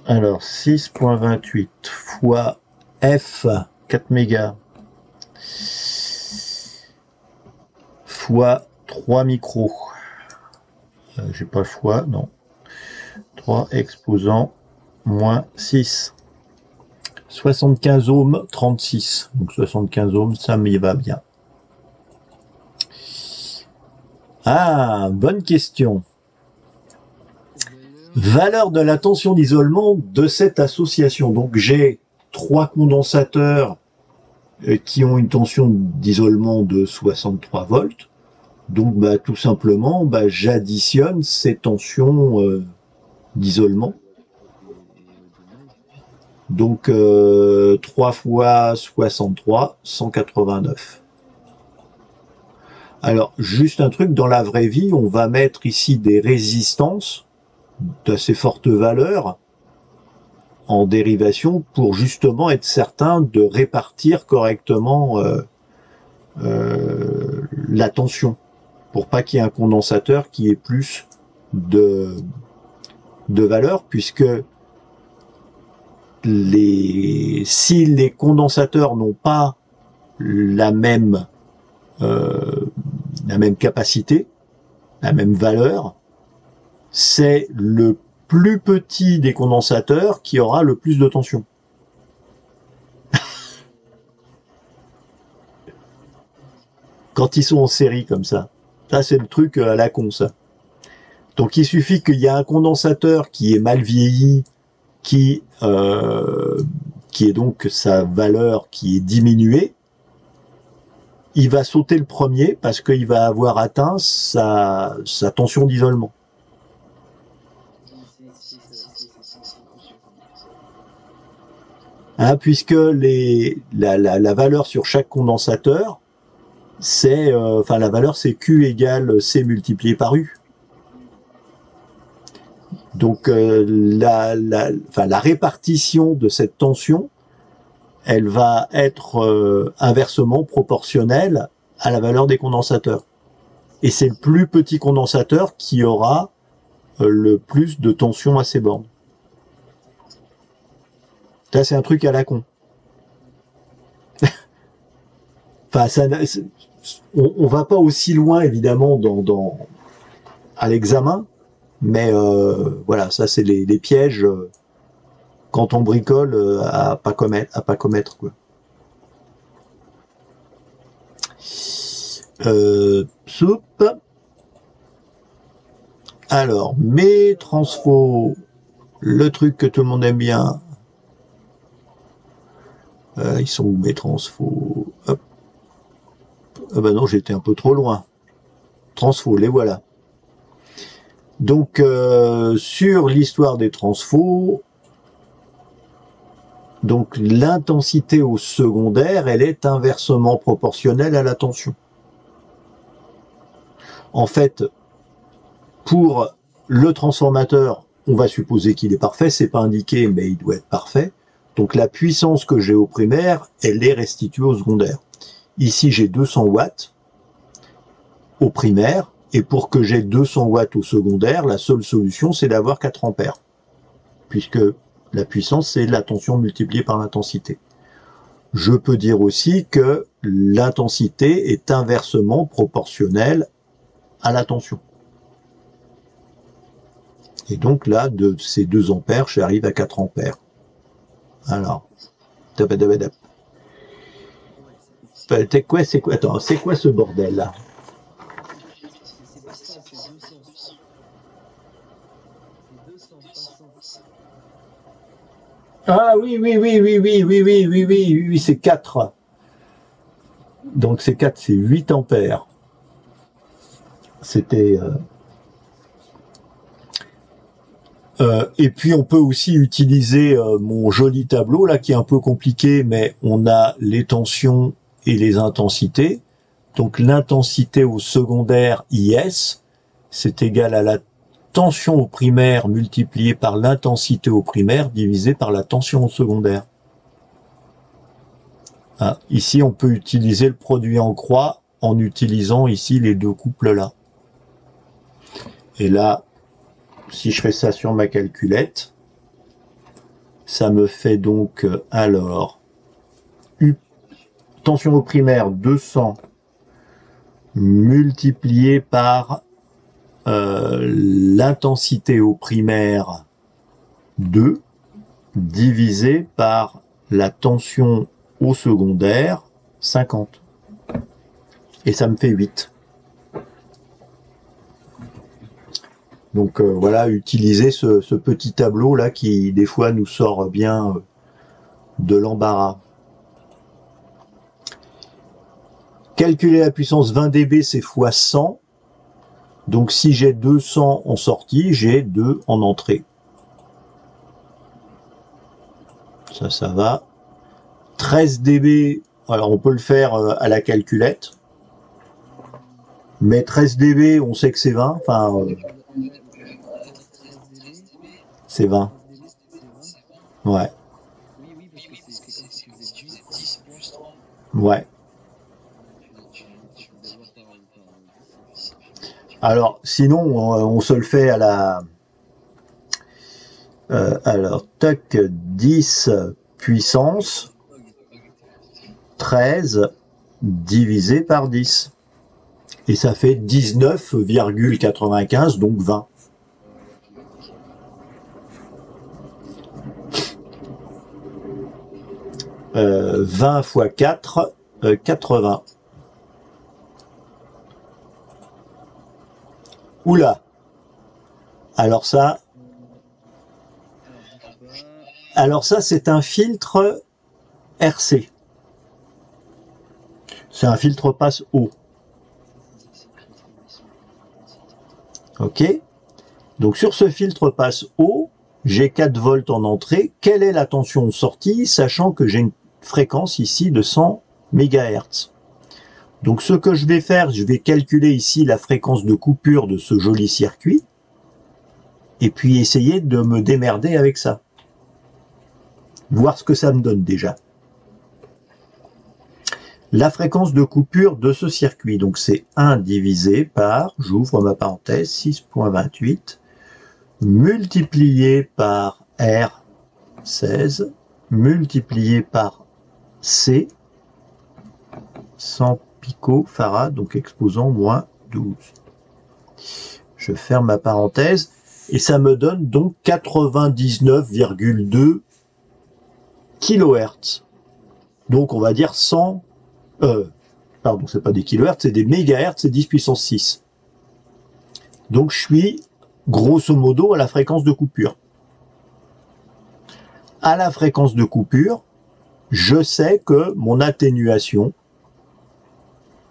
Alors, 6,28 fois F, 4 mégas, fois 3 micros. J'ai pas le choix, non. 3 exposants, moins 6. 75 ohms, 36. Donc 75 ohms, ça m'y va bien. Ah, bonne question. Valeur de la tension d'isolement de cette association. Donc j'ai 3 condensateurs qui ont une tension d'isolement de 63 volts. Donc bah, tout simplement, bah, j'additionne ces tensions d'isolement. Donc 3 fois 63, 189. Alors juste un truc, dans la vraie vie, on va mettre ici des résistances d'assez forte valeur en dérivation pour justement être certain de répartir correctement la tension, pour pas qu'il y ait un condensateur qui ait plus de valeur, puisque si les condensateurs n'ont pas la même capacité, la même valeur, c'est le plus petit des condensateurs qui aura le plus de tension. Quand ils sont en série comme ça. Ça, c'est le truc à la con, ça. Donc, il suffit qu'il y ait un condensateur qui est mal vieilli, qui est donc sa valeur qui est diminuée. Il va sauter le premier parce qu'il va avoir atteint sa tension d'isolement. Hein, puisque la valeur sur chaque condensateur, c'est la valeur c'est Q égale C multiplié par U. Donc la répartition de cette tension, elle va être inversement proportionnelle à la valeur des condensateurs. Et c'est le plus petit condensateur qui aura le plus de tension à ses bornes. Ça, c'est un truc à la con. Enfin, on va pas aussi loin, évidemment, à l'examen, mais voilà, ça, c'est les pièges quand on bricole à pas commettre, quoi. Soupe. Alors, mes transfos, le truc que tout le monde aime bien. Ils sont où mes transfos? Hop. Ah bah non, j'étais un peu trop loin. Transfos, les voilà. Donc, sur l'histoire des transfos, donc l'intensité au secondaire, elle est inversement proportionnelle à la tension. En fait, pour le transformateur, on va supposer qu'il est parfait, c'est pas indiqué, mais il doit être parfait. Donc la puissance que j'ai au primaire, elle est restituée au secondaire. Ici, j'ai 200 watts au primaire, et pour que j'ai 200 watts au secondaire, la seule solution, c'est d'avoir 4 ampères, puisque la puissance, c'est la tension multipliée par l'intensité. Je peux dire aussi que l'intensité est inversement proportionnelle à la tension. Et donc là, de ces 2 ampères, j'arrive à 4 ampères. Alors, c'est quoi, attends, c'est quoi ce bordel là? Ah oui, oui, c'est 4. Donc c'est 4, c'est 8 ampères. C'était... et puis on peut aussi utiliser mon joli tableau là qui est un peu compliqué, mais on a les tensions et les intensités. Donc l'intensité au secondaire IS, c'est égal à la tension au primaire multipliée par l'intensité au primaire divisé par la tension au secondaire. Hein, ici on peut utiliser le produit en croix en utilisant ici les deux couples là. Et là, si je fais ça sur ma calculette, ça me fait donc, alors, tension au primaire 200 multiplié par l'intensité au primaire 2 divisé par la tension au secondaire 50. Et ça me fait 8. Donc voilà, utiliser ce petit tableau là qui des fois nous sort bien de l'embarras. Calculer la puissance 20 dB, c'est fois 100. Donc si j'ai 200 en sortie, j'ai 2 en entrée. Ça va. 13 dB, alors on peut le faire à la calculette. Mais 13 dB, on sait que c'est 20. Enfin, c'est 20. Ouais. Ouais. Alors, sinon, on se le fait à la... alors, tac, 10 puissance 13 divisé par 10. Et ça fait 19,95, donc 20. Euh, 20 fois 4, 80. Oula. Alors ça, c'est un filtre RC. C'est un filtre passe haut. Ok. Donc sur ce filtre passe haut, j'ai 4 volts en entrée. Quelle est la tension en sortie, sachant que j'ai une fréquence ici de 100 MHz. Donc ce que je vais faire, je vais calculer ici la fréquence de coupure de ce joli circuit, et puis essayer de me démerder avec ça. Voir ce que ça me donne déjà. La fréquence de coupure de ce circuit, donc c'est 1 divisé par, j'ouvre ma parenthèse, 6,28, multiplié par R16, multiplié par C, 100 picofarad, donc exposant moins 12. Je ferme ma parenthèse, et ça me donne donc 99,2 kHz. Donc on va dire 100... pardon, c'est pas des kilohertz, c'est des mégahertz, c'est 10 puissance 6. Donc je suis grosso modo à la fréquence de coupure. À la fréquence de coupure, je sais que mon atténuation,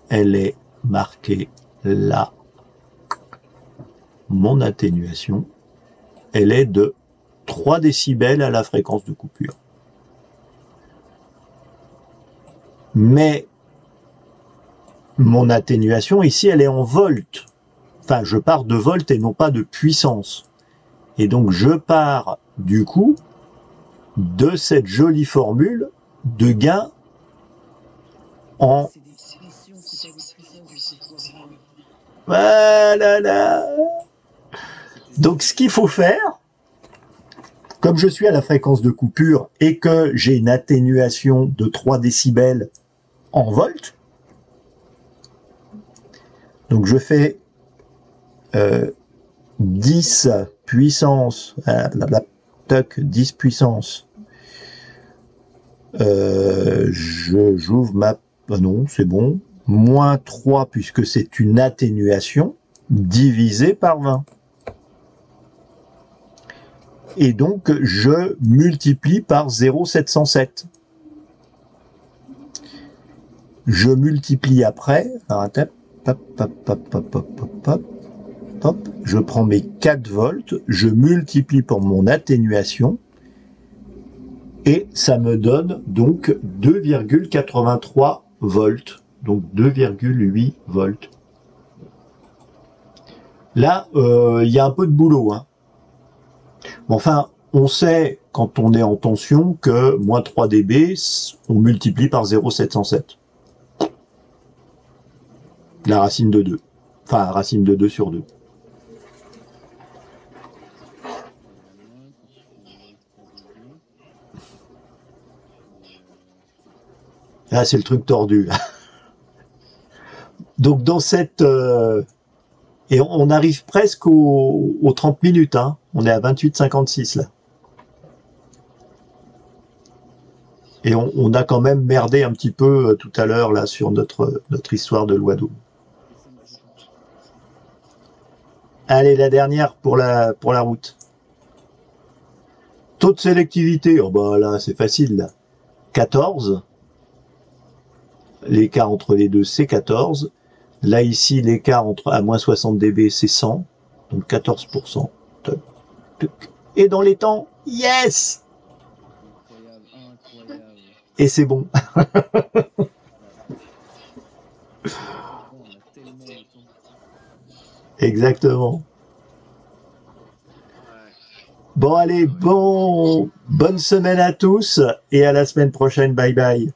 elle est marquée là. Mon atténuation, elle est de 3 décibels à la fréquence de coupure. Mais mon atténuation ici, elle est en volts. Enfin, je pars de volts et non pas de puissance. Et donc, je pars, du coup, de cette jolie formule de gain en... Voilà. Donc, ce qu'il faut faire, comme je suis à la fréquence de coupure et que j'ai une atténuation de 3 décibels en volts, donc je fais 10 puissance, 10 puissance, j'ouvre ma... non, c'est bon, moins 3 puisque c'est une atténuation, divisé par 20. Et donc, je multiplie par 0,707. Je multiplie après, alors attends, je prends mes 4 volts, je multiplie pour mon atténuation, et ça me donne donc 2,83 volts, donc 2,8 volts. Là, il y a un peu de boulot, hein. Enfin, on sait, quand on est en tension, que moins 3 dB, on multiplie par 0,707. La racine de 2. Enfin, racine de 2 sur 2. Ah, c'est le truc tordu, là. Donc, dans cette... et on arrive presque aux 30 minutes, hein. On est à 28,56, là. Et on a quand même merdé un petit peu tout à l'heure, là, sur notre histoire de loi d'Ohm. Allez, la dernière pour la route. Taux de sélectivité, oh bah là, c'est facile, là. 14. L'écart entre les deux, c'est 14. Là, ici, l'écart entre à moins 60 dB, c'est 100. Donc 14%. Et dans les temps, yes! Et c'est bon. Exactement. Bon, allez, bonne semaine à tous et à la semaine prochaine. Bye bye.